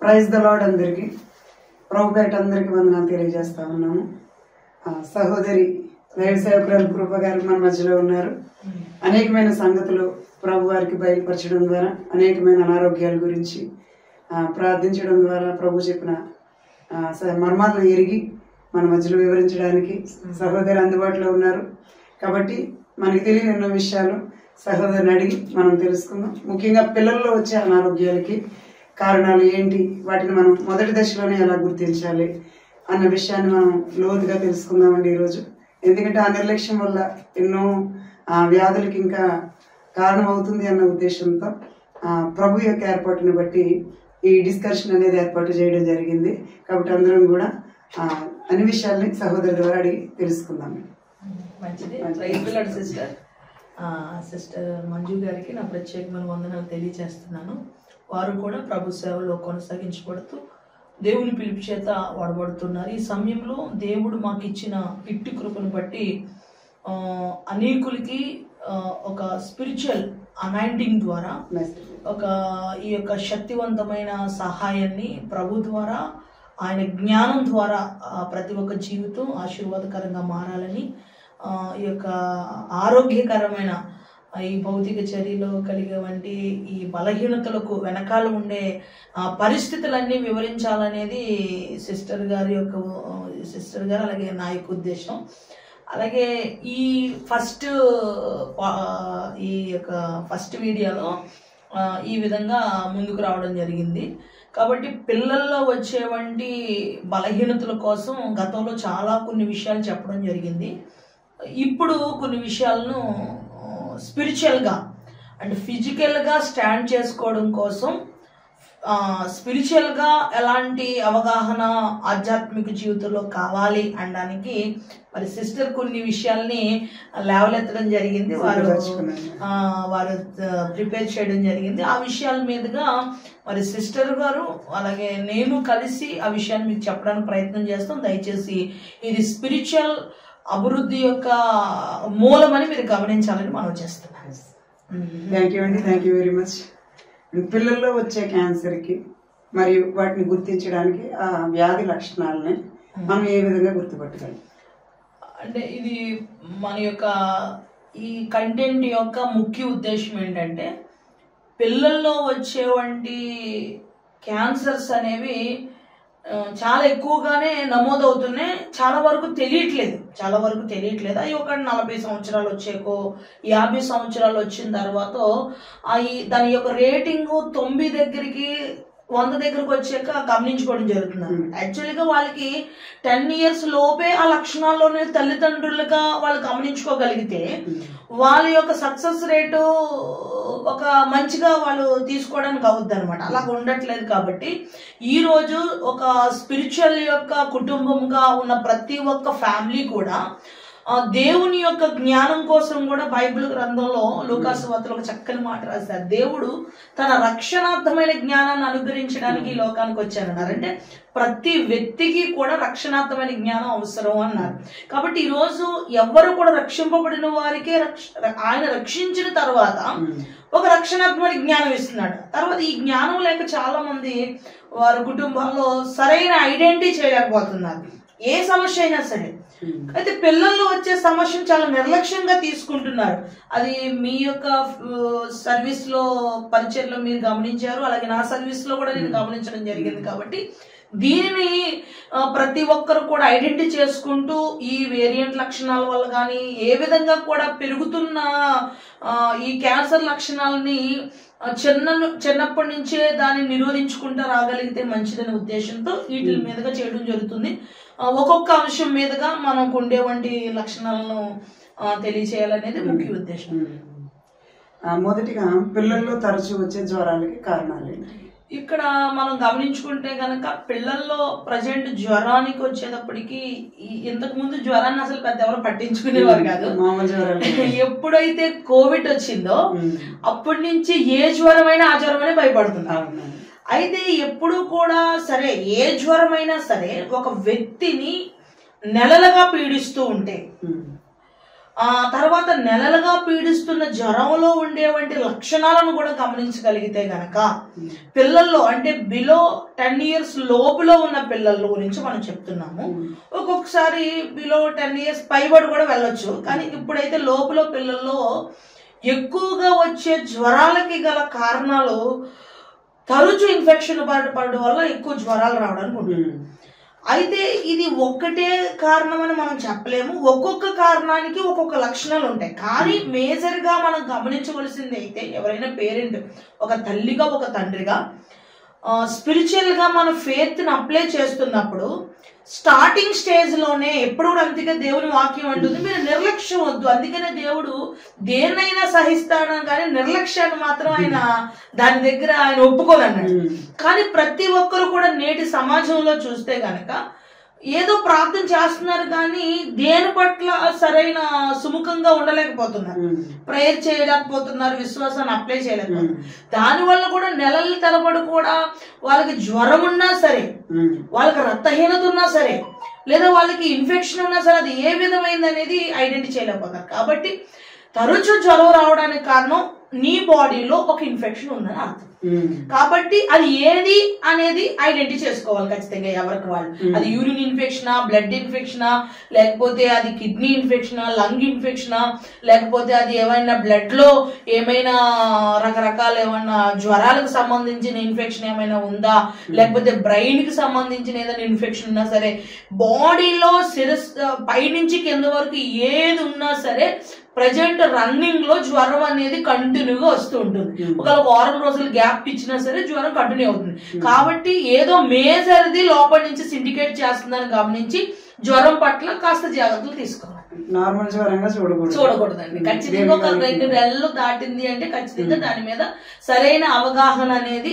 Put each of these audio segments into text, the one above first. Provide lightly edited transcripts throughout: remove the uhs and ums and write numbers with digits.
Praise the lord అందరికి ప్రభుపేట అందరికి వందనాలు తెలియజేస్తా ఉన్నాము. సహోదరి దైవ సేవకురాలు కృప గారు మన మధ్యలో ఉన్నారు. అనేకమైన సంగతులు ప్రభు వారికి బయలుపరచడం ద్వారా అనేకమైన అనారోగ్యాల గురించి ప్రార్థించడం ద్వారా ప్రభు చెప్పిన మర్మాలను ఎరిగి మన మధ్యలో వివరించడానికి సహోదరి అందుబాటులో ఉన్నారు. కాబట్టి మనకి తెలియని ఎన్నో విషయాలు సహోదరిని అడిగి మనం తెలుసుకుందాం. ముఖ్యంగా పిల్లల్లో వచ్చే అనారోగ్యాలకి కారణాలు ఏంటి, వాటిని మనం మొదటి దశలోనే ఎలా గుర్తించాలి అన్న విషయాన్ని మనం లోతుగా తెలుసుకుందామండి ఈరోజు. ఎందుకంటే ఆ నిర్లక్ష్యం వల్ల ఎన్నో వ్యాధులకి ఇంకా కారణం అవుతుంది అన్న ఉద్దేశంతో ప్రభు యొక్క ఏర్పాటుని బట్టి ఈ డిస్కషన్ అనేది ఏర్పాటు చేయడం జరిగింది. కాబట్టి అందరం కూడా అన్ని విషయాల్ని సహోదరు ద్వారా అడిగి తెలుసుకుందాం. మంచిది. సిస్టర్ సిస్టర్ మంజు గారికి నా ప్రత్యేకమైన వందనాలు తెలియజేస్తున్నాను. వారు కూడా ప్రభు సేవలో కొనసాగించబడుతూ దేవుని పిలుపు చేత వాడబడుతున్నారు. ఈ సమయంలో దేవుడు మాకు ఇచ్చిన ఇట్టి కృపను బట్టి అనేకులకి ఒక స్పిరిచువల్ అనాయింటింగ్ ద్వారా ఒక ఈ యొక్క శక్తివంతమైన సహాయాన్ని ప్రభు ద్వారా ఆయన జ్ఞానం ద్వారా ప్రతి ఒక్క జీవితం ఆశీర్వాదకరంగా మారాలని ఈ యొక్క ఆరోగ్యకరమైన ఈ భౌతిక చర్యలో కలిగే వంటి ఈ బలహీనతలకు వెనకాల ఉండే పరిస్థితులన్నీ వివరించాలనేది సిస్టర్ గారు అలాగే నా యొక్క ఉద్దేశం. అలాగే ఈ ఫస్ట్ వీడియోలో ఈ విధంగా ముందుకు రావడం జరిగింది. కాబట్టి పిల్లల్లో వచ్చేవంటి బలహీనతల కోసం గతంలో కొన్ని విషయాలు చెప్పడం జరిగింది. ఇప్పుడు కొన్ని విషయాలను స్పిరిచువల్గా అంటే ఫిజికల్గా స్టాండ్ చేసుకోవడం కోసం స్పిరిచువల్గా ఎలాంటి అవగాహన ఆధ్యాత్మిక జీవితంలో కావాలి అనడానికి మరి సిస్టర్ కొన్ని విషయాల్ని లేవలెత్తడం జరిగింది. వారు ప్రిపేర్ చేయడం జరిగింది. ఆ విషయాల మీదుగా మరి సిస్టర్ గారు అలాగే నేను కలిసి ఆ విషయాన్ని మీకు చెప్పడానికి ప్రయత్నం చేస్తాం. దయచేసి ఇది స్పిరిచువల్ అభివృద్ధి యొక్క మూలమని మీరు గమనించాలని మనం చేస్తున్నాం. థ్యాంక్ యూ అండి, థ్యాంక్ యూ వెరీ మచ్. పిల్లల్లో వచ్చే క్యాన్సర్కి మరియు వాటిని గుర్తించడానికి ఆ వ్యాధి లక్షణాలని మనం ఏ విధంగా గుర్తుపట్టగలం అంటే ఇది మన యొక్క ఈ కంటెంట్ యొక్క ముఖ్య ఉద్దేశం ఏంటంటే పిల్లల్లో వచ్చేవంటి క్యాన్సర్స్ అనేవి చాలా ఎక్కువగానే నమోదవుతున్నాయి. చాలా వరకు తెలియట్లేదు. అవి ఒక 40 సంవత్సరాలు వచ్చేకో 50 సంవత్సరాలు వచ్చిన తర్వాత దాని యొక్క రేటింగ్ 9 దగ్గరికి 100 దగ్గరకు వచ్చాక గమనించుకోవడం జరుగుతుంది. యాక్చువల్గా వాళ్ళకి 10 years లోపే ఆ లక్షణాల్లోనే తల్లిదండ్రులుగా వాళ్ళు గమనించుకోగలిగితే వాళ్ళ యొక్క సక్సెస్ రేటు ఒక మంచిగా వాళ్ళు తీసుకోవడానికి అవుద్ది అనమాట. అలా ఉండట్లేదు. కాబట్టి ఈరోజు ఒక స్పిరిచువల్ యొక్క కుటుంబంగా ఉన్న ప్రతి ఒక్క ఫ్యామిలీ కూడా దేవుని యొక్క జ్ఞానం కోసం కూడా బైబిల్ గ్రంథంలో లూకాసు వార్తలో ఒక చక్కని మాట రాశారు. దేవుడు తన రక్షణార్థమైన జ్ఞానాన్ని అనుగ్రహించడానికి ఈ లోకానికి వచ్చారన్నారు. అంటే ప్రతి వ్యక్తికి కూడా రక్షణార్థమైన జ్ఞానం అవసరం అన్నారు. కాబట్టి ఈరోజు ఎవరు కూడా రక్షింపబడిన వారికే ఆయన రక్షించిన తర్వాత ఒక రక్షణాత్మక జ్ఞానం ఇస్తున్నాడు. తర్వాత ఈ జ్ఞానం లేక చాలా మంది వారి కుటుంబాల్లో సరైన ఐడెంటిటీ చేయలేకపోతున్నారు, ఏ సమస్య అయినా సరే. అయితే పిల్లల్లో వచ్చే సమస్యను చాలా నిర్లక్ష్యంగా తీసుకుంటున్నారు. అది మీ యొక్క సర్వీస్ లో పరిచయంలో మీరు గమనించారు, అలాగే నా సర్వీస్ లో కూడా నేను గమనించడం జరిగింది. కాబట్టి దీనిని ప్రతి ఒక్కరు కూడా ఐడెంటిటీ చేసుకుంటూ ఈ వేరియంట్ లక్షణాల వల్ల కానీ ఏ విధంగా కూడా పెరుగుతున్న ఈ క్యాన్సర్ లక్షణాలని చిన్నప్పటి నుంచే దాన్ని నిరోధించుకుంటూ రాగలిగితే మంచిదనే ఉద్దేశంతో వీటి మీదుగా చేయడం జరుగుతుంది. ఒక్కొక్క అంశం మీదుగా మనకు ఉండేవంటి లక్షణాలను తెలియచేయాలనేది ముఖ్య ఉద్దేశం. మొదటిగా పిల్లల్లో తరచూ వచ్చే జ్వరాలకి కారణాలు ఏంటి? ఇక్కడ మనం గమనించుకుంటే కనుక పిల్లల్లో ప్రజెంట్ జ్వరానికి వచ్చేటప్పటికి ఇంతకు ముందు జ్వరాన్ని అసలు పెద్ద ఎవరు పట్టించుకునేవారు కాదు. ఎప్పుడైతే కోవిడ్ వచ్చిందో అప్పటి నుంచి ఏ జ్వరమైనా ఆ జ్వరమైనా భయపడుతున్నారు. అయితే ఎప్పుడు కూడా సరే ఏ జ్వరమైనా సరే ఒక వ్యక్తిని నెలలుగా పీడిస్తూ ఉంటే తర్వాత నెలలుగా పీడిస్తున్న జ్వరంలో ఉండేవంటి లక్షణాలను కూడా గమనించగలిగితే గనక పిల్లల్లో అంటే బిలో 10 years లోపులో ఉన్న పిల్లల గురించి మనం చెప్తున్నాము. ఒక్కొక్కసారి బిలో 10 years పైబడి కూడా వెళ్ళొచ్చు, కానీ ఇప్పుడైతే లోపల పిల్లల్లో ఎక్కువగా వచ్చే జ్వరాలకి గల కారణాలు తరచు ఇన్ఫెక్షన్ పడడం వల్ల ఎక్కువ జ్వరాలు రావడానికి ఉంటుంది. అయితే ఇది ఒక్కటే కారణమని మనం చెప్పలేము, ఒక్కొక్క కారణానికి ఒక్కొక్క లక్షణాలు ఉంటాయి. కానీ మేజర్ గా మనం గమనించవలసింది అయితే ఎవరైనా పేరెంట్, ఒక తల్లిగా ఒక తండ్రిగా స్పిరిచువల్ గా మన ఫేత్ ని అప్లై చేస్తున్నప్పుడు స్టార్టింగ్ స్టేజ్ లోనే ఎప్పుడు కూడా అందుకే దేవుని వాక్యం అంటుంది, మీరు నిర్లక్ష్యం వద్దు. అందుకనే దేవుడు దేన్నైనా సహిస్తాడని, కానీ నిర్లక్ష్యాన్ని మాత్రం ఆయన దాని దగ్గర ఆయన ఒప్పుకోదన్నాడు. కానీ ప్రతి ఒక్కరు కూడా నేటి సమాజంలో చూస్తే గనక ఏదో ప్రార్థన చేస్తున్నారు కానీ దేని పట్ల సరైన సుముఖంగా ఉండలేకపోతున్నారు, ప్రేయర్ చేయలేకపోతున్నారు, విశ్వాసాన్ని అప్లై చేయలేకపోతున్నారు. దానివల్ల కూడా నెలల తరబడి కూడా వాళ్ళకి జ్వరం ఉన్నా సరే, వాళ్ళకి రక్తహీనత ఉన్నా సరే, లేదా వాళ్ళకి ఇన్ఫెక్షన్ ఉన్నా సరే, అది ఏ విధమైంది అనేది ఐడెంటిఫై చేయలేకపోతారు. కాబట్టి తరచు జ్వరం రావడానికి కారణం నీ బాడీలో ఒక ఇన్ఫెక్షన్ ఉందని అర్థం. కాబట్టి అది ఏది అనేది ఐడెంటిఫై చేసుకోవాలి ఖచ్చితంగా ఎవరికి వాళ్ళు. అది యూరిన్ ఇన్ఫెక్షనా, బ్లడ్ ఇన్ఫెక్షనా, లేకపోతే అది కిడ్నీ ఇన్ఫెక్షనా, లంగ్ ఇన్ఫెక్షనా, లేకపోతే అది ఏమైనా బ్లడ్ లో ఏమైనా రకరకాల ఏమైనా జ్వరాలకు సంబంధించిన ఇన్ఫెక్షన్ ఏమైనా ఉందా, లేకపోతే బ్రెయిన్ కి సంబంధించిన ఏదైనా ఇన్ఫెక్షన్ ఉన్నా సరే, బాడీలో శిరస్సు పైనుంచి కింద వరకు ఏది ఉన్నా సరే ప్రజెంట్ రన్నింగ్ లో జ్వరం అనేది కంటిన్యూగా వస్తూ ఉంటుంది. ఒకవేళ 1 వారం రోజులు గ్యాప్ ఇచ్చినా సరే జ్వరం కంటిన్యూ అవుతుంది. కాబట్టి ఏదో మేజర్ది లోపల నుంచి సిండికేట్ చేస్తుందని గమనించి జ్వరం పట్ల కాస్త జాగ్రత్తలు తీసుకోవాలి. నార్మల్ జ్వరంగా చూడకూడదండి. ఖచ్చితంగా ఒక 2 నెలలు దాటింది అంటే ఖచ్చితంగా దాని మీద సరైన అవగాహన అనేది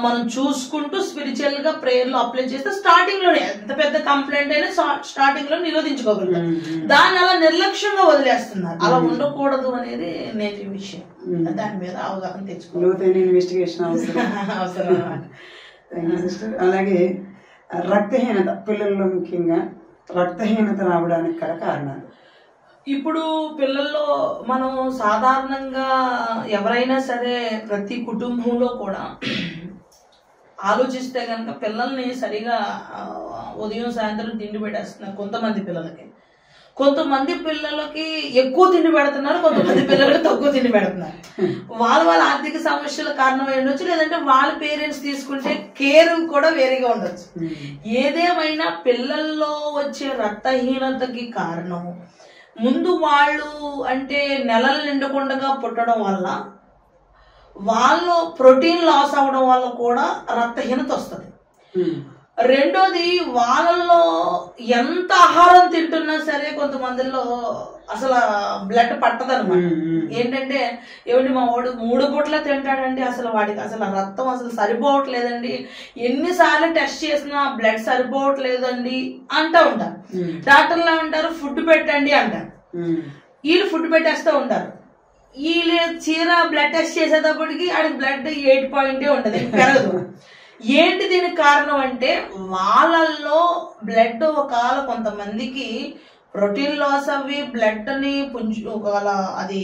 మనం చూసుకుంటూ స్పిరిచువల్ గా ప్రేయర్ లో అప్లై చేస్తే స్టార్టింగ్ లోనే ఎంత పెద్ద కంప్లైంట్ అయినా స్టార్టింగ్ లో నిరోధించుకోగలుగుతాం. దాన్ని అలా నిర్లక్ష్యంగా వదిలేస్తున్నారు. అలా ఉండకూడదు అనేది నేటి విషయం. దాని మీద అవగాహన తెచ్చుకోవాలి, ఇన్వెస్టిగేషన్ అవసరం. అలాగే రక్తహీనత పిల్లల్లో ముఖ్యంగా రక్తహీనత రావడానికి గల కారణాలు. ఇప్పుడు పిల్లల్లో మనం సాధారణంగా ఎవరైనా సరే ప్రతి కుటుంబంలో కూడా ఆలోచిస్తే కనుక పిల్లల్ని సరిగా ఉదయం సాయంత్రం తిండి పెట్టేస్తున్నారు కొంతమంది పిల్లలకి. కొంతమంది పిల్లలకి ఎక్కువ తిండి పెడుతున్నారు, కొంతమంది పిల్లలకి తక్కువ తిండి పెడుతున్నారు. వాళ్ళ ఆర్థిక సమస్యల కారణమై ఉండొచ్చు, లేదంటే వాళ్ళ పేరెంట్స్ తీసుకుంటే కేర్ కూడా వేరేగా ఉండొచ్చు. ఏదేమైనా పిల్లల్లో వచ్చే రక్తహీనతకి కారణం ముందు వాళ్ళు అంటే నెలలు నిండకుండా పుట్టడం వల్ల వాళ్ళు ప్రోటీన్ లాస్ అవడం వల్ల కూడా రక్తహీనత వస్తుంది. రెండోది వాళ్ళల్లో ఎంత ఆహారం తింటున్నా సరే కొంతమందిలో అసలు బ్లడ్ పట్టదనమాట. ఏంటంటే ఏమండి మా వాడు 3 పూట్ల తింటాడండి, అసలు వాడికి అసలు రక్తం అసలు సరిపోవట్లేదండి, ఎన్నిసార్లు టెస్ట్ చేసినా బ్లడ్ సరిపోవట్లేదండి అంటూ ఉంటారు. డాక్టర్లు ఏమంటారు, ఫుడ్ పెట్టండి అంటారు. వీళ్ళు ఫుడ్ పెట్టేస్తూ ఉంటారు. వీళ్ళు చీర బ్లడ్ టెస్ట్ చేసేటప్పటికి ఆడికి బ్లడ్ 8 పాయింటే ఉంటుంది, పెరగదు. ఏంటి దీనికి కారణం అంటే వాళ్ళల్లో బ్లడ్ ఒకవేళ కొంతమందికి ప్రోటీన్ లాస్ అవి బ్లడ్ ని ఒకవేళ అది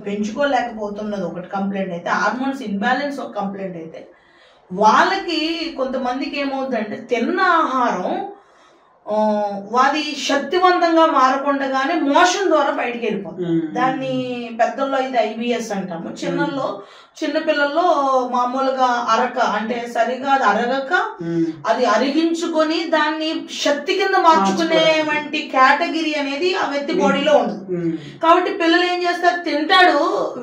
పెంచుకోలేకపోతున్నది ఒకటి కంప్లైంట్ అయితే, హార్మోన్స్ ఇన్బ్యాలెన్స్ ఒక కంప్లైంట్ అయితే, వాళ్ళకి కొంతమందికి ఏమవుతుందంటే తిన్న ఆహారం అది శక్తివంతంగా మారకుండానే మోషన్ ద్వారా బయటికి వెళ్ళిపోతుంది. దాన్ని పెద్దల్లో అయితే IBS అంటాము. చిన్న పిల్లల్లో మామూలుగా అరక అంటే సరిగా అది అరగక అది అరిగించుకొని దాన్ని శక్తి కింద మార్చుకునే వంటి కేటగిరీ అనేది ఆ వ్యక్తి బాడీలో ఉండదు. కాబట్టి పిల్లలు ఏం చేస్తారు, తింటాడు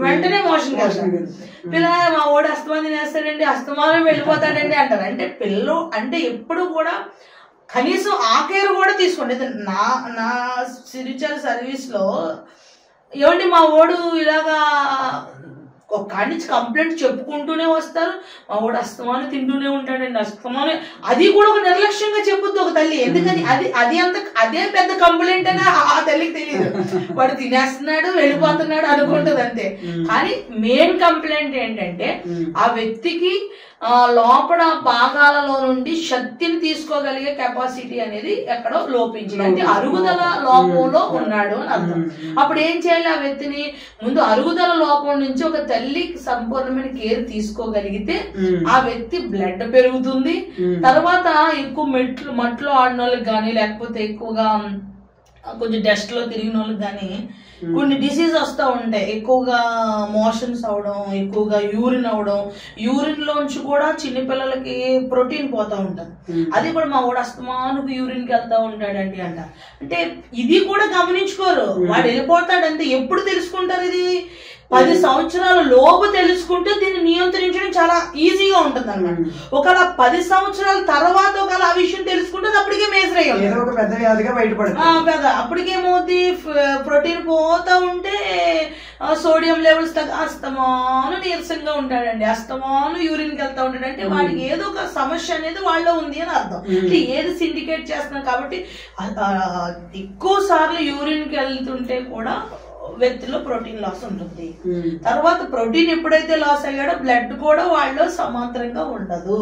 వెంటనే మోషన్ చేస్తారు. పిల్లలు మా ఓడి అస్తమానం తినేస్తాడండి, అస్తమానం వెళ్ళిపోతాడండి అంటారు. అంటే పిల్లలు అంటే ఎప్పుడు కూడా కనీసం ఆ కేర్ కూడా తీసుకోండి. నా స్పిరిచువల్ సర్వీస్ లో ఏమండి మా ఓడు ఇలాగా ఒక కాడి నుంచి కంప్లైంట్ చెప్పుకుంటూనే వస్తారు, మా వాడు అస్తమానం తింటూనే ఉంటాడండి, అస్తమానం. అది కూడా ఒక నిర్లక్ష్యంగా చెప్పుద్ది ఒక తల్లి. ఎందుకని అదే పెద్ద కంప్లైంట్ అని ఆ తల్లికి తెలియదు. వాడు తినేస్తున్నాడు వెళ్ళిపోతున్నాడు అనుకుంటది అంతే. కానీ మెయిన్ కంప్లైంట్ ఏంటంటే ఆ వ్యక్తికి లోపల భాగాలలో నుండి శక్తిని తీసుకోగలిగే కెపాసిటీ అనేది ఎక్కడో లోపించింది, అంటే అరుగుదల లోపంలో ఉన్నాడు అని అర్థం. అప్పుడు ఏం చేయాలి? ఆ వ్యక్తిని ముందు అరుగుదల లోపం నుంచి ఒక తల్లి సంపూర్ణమైన కేర్ తీసుకోగలిగితే ఆ వ్యక్తి బ్లడ్ పెరుగుతుంది. తర్వాత ఎక్కువ మట్లో ఆడిన వాళ్ళకి కానీ, లేకపోతే ఎక్కువగా కొంచెం డస్ట్ లో తిరిగిన వాళ్ళకి కానీ కొన్ని డిసీజ్ వస్తూ ఉంటాయి. ఎక్కువగా మోషన్స్ అవడం, ఎక్కువగా యూరిన్ అవడం, యూరిన్ లోంచి కూడా చిన్నపిల్లలకి ప్రోటీన్ పోతా ఉంటుంది. అది కూడా మా వాడు అస్తమానుకు యూరిన్ కి వెళ్తా ఉంటాడండి అంట. అంటే ఇది కూడా గమనించుకోరు, వాడు వెళ్ళిపోతాడంటే ఎప్పుడు తెలుసుకుంటారు? ఇది 10 సంవత్సరాల లోపు తెలుసుకుంటే దీన్ని నియంత్రించడం చాలా ఈజీగా ఉంటుంది అనమాట. ఒకవేళ 10 సంవత్సరాల తర్వాత ఒకవేళ ఆ విషయం తెలుసుకుంటే అప్పటికే మేజర్ అయ్యాం, అప్పటికేమవుతుంది? ప్రోటీన్ పోతా ఉంటే సోడియం లెవెల్స్ అస్తమాను నీరసంగా ఉంటాడండి, అస్తమాను యూరిన్ కి వెళ్తా ఉంటాడు. అంటే వాడికి ఏదో ఒక సమస్య అనేది వాళ్ళలో ఉంది అని అర్థం. అంటే ఏది సిండికేట్ చేస్తున్నాం కాబట్టి ఎక్కువ సార్లు యూరిన్ కి వెళ్తుంటే కూడా వ్యక్తిలో ప్రోటీన్ లాస్ ఉంటుంది. తర్వాత ప్రోటీన్ ఎప్పుడైతే లాస్ అయ్యాడో బ్లడ్ కూడా వాళ్ళలో సమాంతరంగా ఉండదు.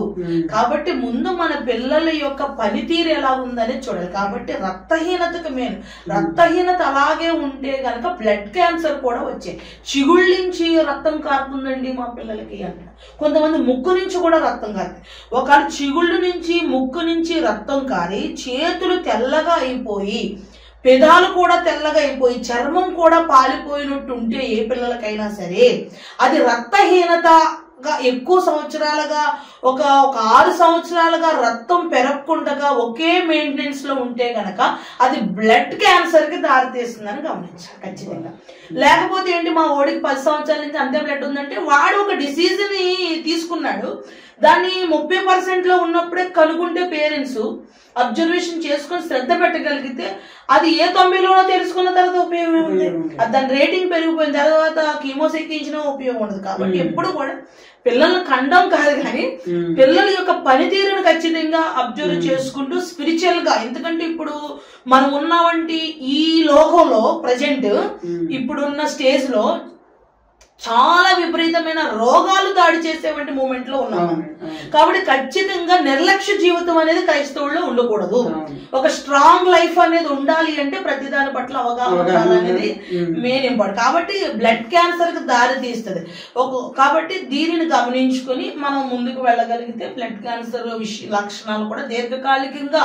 కాబట్టి ముందు మన పిల్లల యొక్క పనితీరు ఎలా ఉందనే చూడాలి. కాబట్టి రక్తహీనతకు మెయిన్, రక్తహీనత అలాగే ఉంటే గనక బ్లడ్ క్యాన్సర్ కూడా వచ్చాయి. చిగుళ్ళ నుంచి రక్తం కారుతుందండి మా పిల్లలకి అంట. కొంతమంది ముక్కు నుంచి కూడా రక్తం కారుతుంది. ఒకవేళ చిగుళ్ళ నుంచి ముక్కు నుంచి రక్తం కారి చేతులు తెల్లగా అయిపోయి, పెదాలు కూడా తెల్లగా అయిపోయి, చర్మం కూడా పాలిపోయినట్టు ఉంటే ఏ పిల్లలకైనా సరే అది రక్తహీనతగా ఎక్కువ సంవత్సరాలుగా ఒక 6 సంవత్సరాలుగా రక్తం పెరగకుండా ఒకే మెయింటెనెన్స్ లో ఉంటే గనక అది బ్లడ్ క్యాన్సర్ కి దారితీస్తుందని గమనించాలి ఖచ్చితంగా. లేకపోతే ఏంటి, మా ఓడికి 10 సంవత్సరాల నుంచి అంతే బ్లడ్ ఉందంటే వాడు ఒక డిసీజ్ ని తీసుకున్నాడు, దాన్ని 30% లో ఉన్నప్పుడే కనుక్కుంటే పేరెంట్స్ అబ్జర్వేషన్ చేసుకుని శ్రద్ధ పెట్టగలిగితే అది ఏ 90లోనో తెలుసుకున్న తర్వాత ఉపయోగం ఏముంది? దాని రేటింగ్ పెరిగిపోయిన తర్వాత కీమోస్ ఎక్కించిన ఉపయోగం ఉండదు. కాబట్టి ఎప్పుడు కూడా పిల్లల్ని ఖండం కాదు కానీ పిల్లల యొక్క పనితీరును ఖచ్చితంగా అబ్జర్వ్ చేసుకుంటూ స్పిరిచువల్ గా, ఎందుకంటే ఇప్పుడు మనం ఉన్న వంటి ఈ లోకంలో ప్రజెంట్ ఇప్పుడున్న స్టేజ్ లో చాలా విపరీతమైన రోగాలు దాడి చేసేవంటి మూమెంట్ లో ఉన్నాం. కాబట్టి ఖచ్చితంగా నిర్లక్ష్య జీవితం అనేది క్రైస్తవుల్లో ఉండకూడదు. ఒక స్ట్రాంగ్ లైఫ్ అనేది ఉండాలి అంటే ప్రతి దాని పట్ల అవగాహన ఉండాలనేది మెయిన్ ఇంపార్టెంట్. కాబట్టి బ్లడ్ క్యాన్సర్ కి దారి తీస్తుంది. కాబట్టి దీనిని గమనించుకొని మనం ముందుకు వెళ్ళగలిగితే బ్లడ్ క్యాన్సర్ లక్షణాలు కూడా దీర్ఘకాలికంగా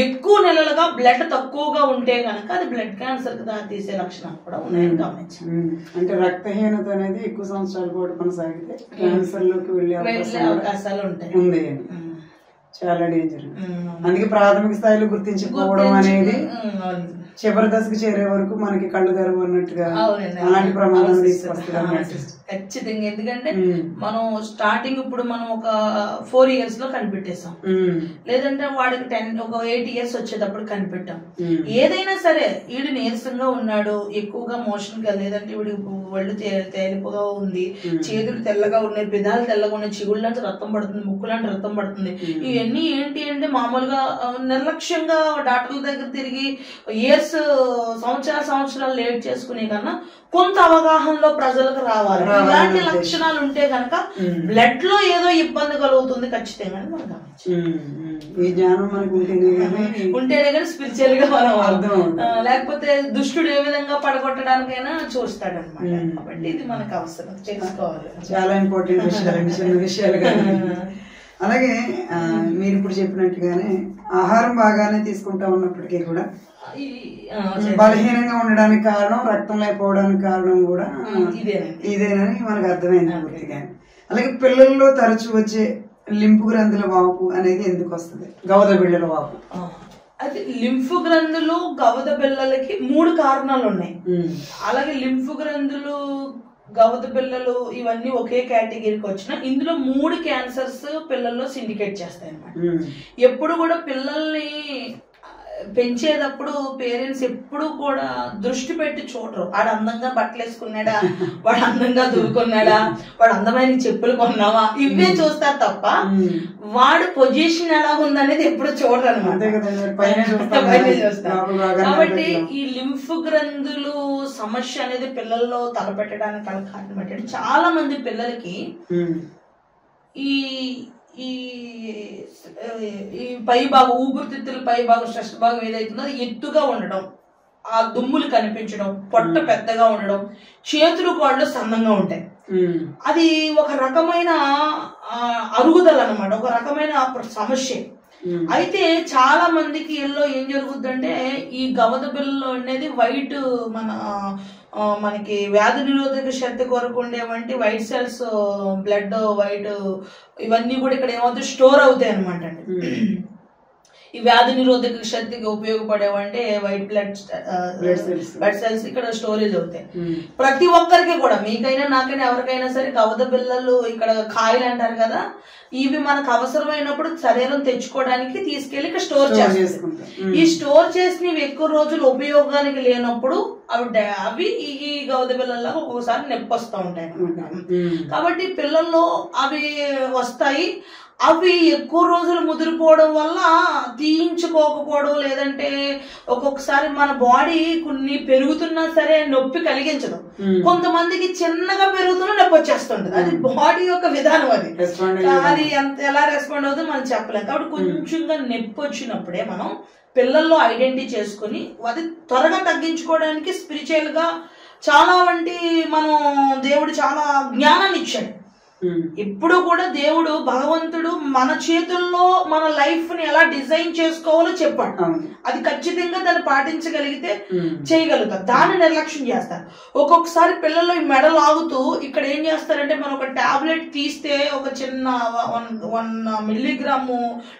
ఎక్కువ నెలలుగా బ్లడ్ తక్కువగా ఉంటే కనుక అది బ్లడ్ క్యాన్సర్ కి దారి తీసే లక్షణాలు కూడా ఉన్నాయని గమనించాలి. అంటే రక్తహీనత అనేది ఎక్కువ సంవత్సరాలు కూడా కొనసాగితే క్యాన్సర్ లోకి వెళ్ళే అవకాశాలు ఉంది. చాలా డేంజర్. అందుకే ప్రాథమిక స్థాయిలో గుర్తించుకోవడం అనేది చివరి దశకు చేరే వరకు మనకి కళ్ళు తెరవు అన్నట్టుగా అలాంటి ప్రమాదం తీసుకొస్తుంది ఖచ్చితంగా. ఎందుకంటే మనం స్టార్టింగ్ ఇప్పుడు మనం ఒక 4 years లో కనిపెట్టేసాం, లేదంటే వాడికి 8 years వచ్చేటప్పుడు కనిపెట్టాం. ఏదైనా సరే వీడు నీరసంగా ఉన్నాడు, ఎక్కువగా మోషన్ గా, లేదంటే వీడి ఒళ్ళు తేలిపుగా ఉంది, చేతులు తెల్లగా ఉన్నాయి, పెదాలు తెల్లగా ఉన్నాయి, చిగుళ్ళంటే రక్తం పడుతుంది, ముక్కులాంటి రక్తం పడుతుంది, ఇవన్నీ ఏంటి అంటే మామూలుగా నిర్లక్ష్యంగా డాక్టర్ల దగ్గర తిరిగి సంవత్సరాలు లేట్ చేసుకునే కన్నా కొంత అవగాహనలో ప్రజలకు రావాలి. ఇలాంటి లక్షణాలు ఉంటే కనుక బ్లడ్ లో ఏదో ఇబ్బంది కలుగుతుంది ఖచ్చితంగా మనం గమనించాలి. ఈ జ్ఞానం మనకు ఉంటేనే కానీ స్పిరిచువల్ గా మనం అర్థం, లేకపోతే దుష్టుడు ఏ విధంగా పడగొట్టడానికైనా చూస్తాడు అనమాట. కాబట్టి ఇది మనకు అవసరం తెలుసుకోవాలి. చాలా ఇంపార్టెంట్ విషయాలు, చిన్న విషయాలు. అలాగే మీరు ఇప్పుడు చెప్పినట్టుగానే ఆహారం బాగానే తీసుకుంటా ఉన్నప్పటికీ కూడా బలహీనంగా ఉండడానికి కారణం, రక్తం లేకపోవడానికి కారణం కూడా ఇదేనని మనకు అర్థమైంది పూర్తిగా. అలాగే పిల్లల్లో తరచు వచ్చే లింపు గ్రంథుల వాపు అనేది ఎందుకు వస్తుంది? గవద బిళ్ళల వాపు. అయితే లింఫ్ గ్రంథులు గవద బిళ్ళలకి 3 కారణాలు ఉన్నాయి. అలాగే లింఫ్ గ్రంథులు, గవద పిల్లలు ఇవన్నీ ఒకే కేటగిరీకి వచ్చిన ఇందులో 3 క్యాన్సర్స్ పిల్లల్లో సిండికేట్ చేస్తాయి అన్నమాట. ఎప్పుడు కూడా పిల్లల్ని పెంచేటప్పుడు పేరెంట్స్ ఎప్పుడు కూడా దృష్టి పెట్టి చూడరు. వాడు అందంగా బట్టలు వేసుకున్నాడా, వాడు అందంగా దువ్వుకున్నాడా, వాడు అందమైన చెప్పులు కొన్నావా, ఇవే చూస్తారు తప్ప వాడు పొజిషన్ ఎలా ఉందనేది ఎప్పుడు చూడరు అనమాట. కాబట్టి ఈ లింఫ్ గ్రంథులు సమస్య అనేది పిల్లల్లో తలపెట్టడానికి కారణం ఏంటంటే చాలా మంది పిల్లలకి ఈ ఈ ఈ పై భాగం ఊపిరితిత్తుల పై భాగం శ్రేష్ఠ భాగం ఏదైతుందో అది ఎత్తుగా ఉండడం, ఆ దుమ్ములు కనిపించడం, పొట్ట పెద్దగా ఉండడం, చేతులు కాళ్ళు సన్నంగా ఉంటాయి. అది ఒక రకమైన అరుగుదల అన్నమాట, ఒక రకమైన సమస్య. అయితే చాలా మందికి ఇళ్ళలో ఏం జరుగుతుందంటే ఈ గవద బిళ్ళలో అనేది వైట్ మనకి వ్యాధి నిరోధక శక్తి కొరకు ఉండేవంటి వైట్ సెల్స్, బ్లడ్ వైట్ ఇవన్నీ కూడా ఇక్కడ ఏమవుతాయి, స్టోర్ అవుతాయి అనమాట అండి. ఈ వ్యాధి నిరోధక శక్తికి ఉపయోగపడేవంటే వైట్ బ్లడ్ సెల్స్ ఇక్కడ స్టోరేజ్ అవుతాయి. ప్రతి ఒక్కరికి కూడా, మీకైనా నాకైనా ఎవరికైనా సరే గవద బిళ్ళలు ఇక్కడ కాయలు అంటారు కదా, ఇవి మనకు అవసరమైనప్పుడు శరీరం తెచ్చుకోవడానికి తీసుకెళ్లి ఇక్కడ స్టోర్ చేస్తాం. ఈ స్టోర్ చేసినవి ఎక్కువ రోజులు ఉపయోగానికి లేనప్పుడు అవి ఈ గవద బిళ్ళలాగా ఒక్కొక్కసారి నొప్పి వస్తూ ఉంటాయి అన్నమాట. కాబట్టి పిల్లల్లో అవి వస్తాయి. అవి ఎక్కువ రోజులు ముదిరిపోవడం వల్ల తీయించుకోకపోవడం, లేదంటే ఒక్కొక్కసారి మన బాడీ కొన్ని పెరుగుతున్నా సరే నొప్పి కలిగించదు. కొంతమందికి చిన్నగా పెరుగుతున్నా నొప్పి వచ్చేస్తుంటది. అది బాడీ యొక్క విధానం. అది ఎలా రెస్పాండ్ అవుతుందో మనం చెప్పలేం. కాబట్టి కొంచెంగా నొప్పి వచ్చినప్పుడే మనం పిల్లల్లో ఐడెంటిటీ చేసుకుని అది త్వరగా తగ్గించుకోవడానికి స్పిరిచువల్ గా చాలా వంటి మనం దేవుడు చాలా జ్ఞానాన్ని ఇచ్చాడు. ఇప్పుడు కూడా దేవుడు భగవంతుడు మన చేతుల్లో మన లైఫ్ ని ఎలా డిజైన్ చేసుకోవాలో చెప్పాడు. అది ఖచ్చితంగా దాన్ని పాటించగలిగితే చేయగలుగుతారు. దాన్ని నిర్లక్ష్యం చేస్తారు. ఒక్కొక్కసారి పిల్లలు ఈ మెడలు ఆగుతూ ఇక్కడ ఏం చేస్తారంటే, మనం ఒక టాబ్లెట్ తీస్తే ఒక చిన్న 1 మిల్లీగ్రాము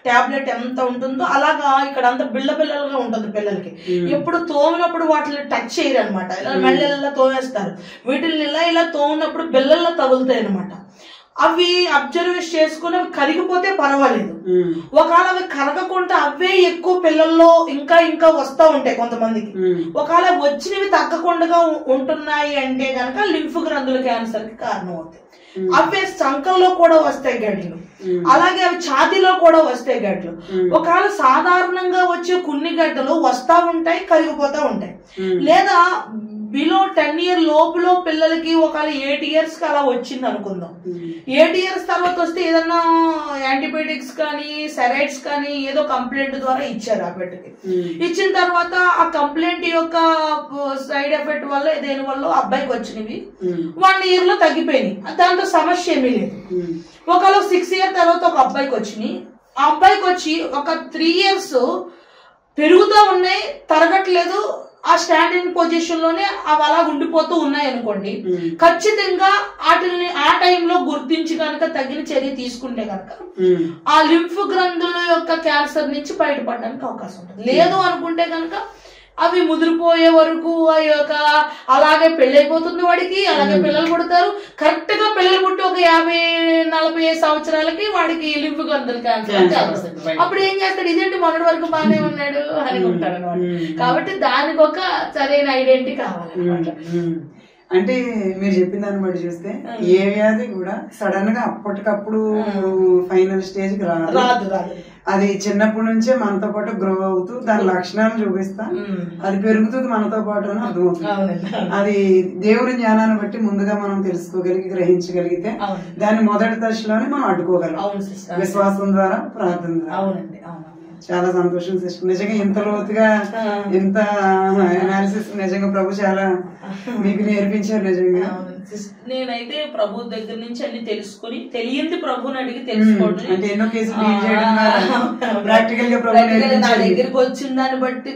టాబ్లెట్ ఎంత ఉంటుందో అలాగా ఇక్కడ అంత బిళ్ళగా ఉంటుంది పిల్లలకి. ఎప్పుడు తోమినప్పుడు వాటిని టచ్ చేయరు అనమాట. ఇలా మెళ్ళ తోమేస్తారు. వీటిని ఇలా తోమినప్పుడు బిళ్ళల్లో తగులుతాయి అనమాట. అవి అబ్జర్వ్ చేసుకుని అవి కరిగిపోతే పర్వాలేదు. ఒకవేళ అవి కరగకుండా అవే ఎక్కువ పిల్లల్లో ఇంకా ఇంకా వస్తూ ఉంటాయి కొంతమందికి. ఒకవేళ వచ్చినవి తగ్గకుండా ఉంటున్నాయి అంటే గనక లింఫ్ గ్రంథుల క్యాన్సర్ కి కారణం అవుతాయి. అవే సంకల్లో కూడా వస్తాయి గడ్డలు, అలాగే అవి ఛాతీలో కూడా వస్తాయి గడ్డలు. ఒకవేళ సాధారణంగా వచ్చే కొన్ని గడ్డలు వస్తా ఉంటాయి, కరిగిపోతా ఉంటాయి. లేదా బిలో 10 years లోపులో పిల్లలకి ఒకవేళ 8 years కి అలా వచ్చింది అనుకుందాం. 8 years తర్వాత వస్తే ఏదన్నా యాంటీబయాటిక్స్ కానీ సెరైడ్స్ కానీ ఏదో కంప్లైంట్ ద్వారా ఇచ్చారు ఆ బిడ్డకి. ఇచ్చిన తర్వాత ఆ కంప్లైంట్ యొక్క సైడ్ ఎఫెక్ట్ వల్ల దేని వల్ల అబ్బాయికి వచ్చినవి 1 year లో తగ్గిపోయినాయి. దాంతో సమస్య ఏమీ లేదు. ఒకవేళ 6 years తర్వాత ఒక అబ్బాయికి వచ్చినాయి. ఆ అబ్బాయికి వచ్చి ఒక 3 years పెరుగుతూ ఉన్నాయి, తరగట్లేదు, ఆ స్టాండింగ్ పొజిషన్ లోనే అవి అలా ఉండిపోతూ ఉన్నాయి అనుకోండి. ఖచ్చితంగా వాటిని ఆ టైంలో గుర్తించి కనుక తగిన చర్య తీసుకుంటే కనుక ఆ లింఫ్ గ్రంథుల యొక్క క్యాన్సర్ నుంచి బయటపడడానికి అవకాశం ఉంటుంది. లేదు అనుకుంటే కనుక అవి ముదిరిపోయే వరకు ఆ యొక్క అలాగే పెళ్ళైపోతుంది వాడికి, అలాగే పిల్లలు పుడతారు. కరెక్ట్ గా పిల్లలు పుట్టి ఒక 50-40 సంవత్సరాలకి వాడికి లింఫ్ గ్రంథుల క్యాన్సర్. అప్పుడు ఏం చేస్తాడు, ఇదేంటి మొన్నటి వరకు బాగానే ఉన్నాడు అనుకుంటాడు అనమాట. కాబట్టి దానికి ఒక సరైన ఐడెంటిటీ కావాలన్నమాట. అంటే మీరు చెప్పిన దాన్ని బట్టి చూస్తే ఏ వ్యాధి కూడా సడన్ గా అప్పటికప్పుడు ఫైనల్ స్టేజ్ కి రాదు. అది చిన్నప్పటి నుంచే మనతో పాటు గ్రో అవుతూ దాని లక్షణాలను చూపిస్తా అది పెరుగుతుంది మనతో పాటు అని అర్థమవుతుంది. అది దేవుని జ్ఞానాన్ని బట్టి ముందుగా మనం తెలుసుకోగలిగి గ్రహించగలిగితే దాన్ని మొదటి దశలోనే మనం అడ్డుకోగలం, విశ్వాసం ద్వారా, ప్రార్థన ద్వారా. చాలా సంతోషం సిస్టర్. నిజంగా ఇంత లోతుగా ఇంత అనాలిసిస్ నిజంగా ప్రభు చాలా మీకు నేర్పించారు. నిజంగా నేనైతే ప్రభు దగ్గర నుంచి అన్ని తెలుసుకుని తెలియంది ప్రభుని అడిగి తెలుసుకోవడం. అంటే ఎన్నో కేసులు ప్రాక్టికల్ గా ప్రభు నా దగ్గరికి వచ్చిన దాన్ని బట్టి,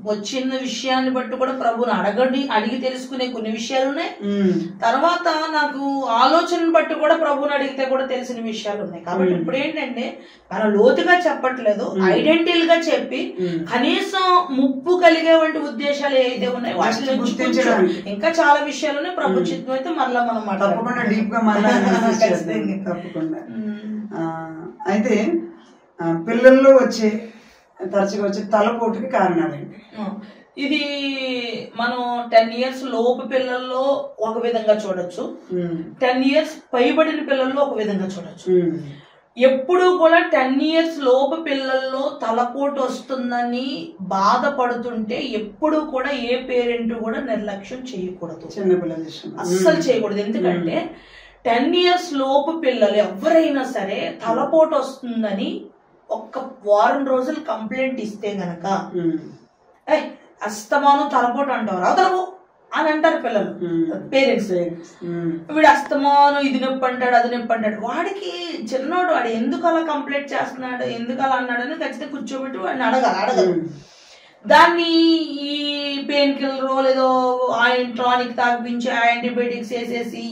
వచ్చిన విషయాన్ని బట్టి కూడా ప్రభుని అడిగి తెలుసుకునే కొన్ని విషయాలు ఉన్నాయి. తర్వాత నాకు ఆలోచనను బట్టి కూడా ప్రభుని అడిగితే కూడా తెలిసిన విషయాలు ఉన్నాయి. కాబట్టి ఇప్పుడు ఏంటంటే మనం లోతుగా చెప్పట్లేదు, ఐడెంటిటీల్ గా చెప్పి కనీసం ముప్పు కలిగే వంటి ఉద్దేశాలు ఏదైతే ఉన్నాయో వాటిని గుర్తించడం. ఇంకా చాలా విషయాలు ఉన్నాయి. ప్రభు చిత్తం అయితే మరలా మనం తప్పకుండా డీప్ గా తప్పకుండా. అయితే పిల్లల్లో తరచుగా వచ్చే తలపోటుకి కారణాలేంటి? ఇది మనం 10 years లోపు పిల్లల్లో ఒక విధంగా చూడొచ్చు, 10 years పైబడిన పిల్లల్లో ఒక విధంగా చూడొచ్చు. ఎప్పుడు కూడా 10 years లోపు పిల్లల్లో తలపోటు వస్తుందని బాధపడుతుంటే ఎప్పుడు కూడా ఏ పేరెంట్ కూడా నిర్లక్ష్యం చేయకూడదు, చిన్నపిల్లల అస్సలు చేయకూడదు. ఎందుకంటే 10 years లోపు పిల్లలు ఎవరైనా సరే తలపోటు వస్తుందని ఒక్క వారం రోజులు కంప్లైంట్ ఇస్తే గనక అస్తమానం తలపోటు అంటారు అవతలవు అని అంటారు పిల్లలు పేరెంట్స్. వీడు అస్తమానం ఇది నొప్పి అంటాడు అది నొప్పి అంటాడు. వాడికి చిన్నోడు వాడు ఎందుకు అలా కంప్లైంట్ చేస్తున్నాడు ఎందుకు అలా అన్నాడని ఖచ్చితంగా కూర్చోబెట్టి వాడిని అడగదు. దాన్ని ఈ పెయిన్ కిల్లర్ ఏదో టానిక్ తాగిపించి యాంటీబయాటిక్స్ వేసేసి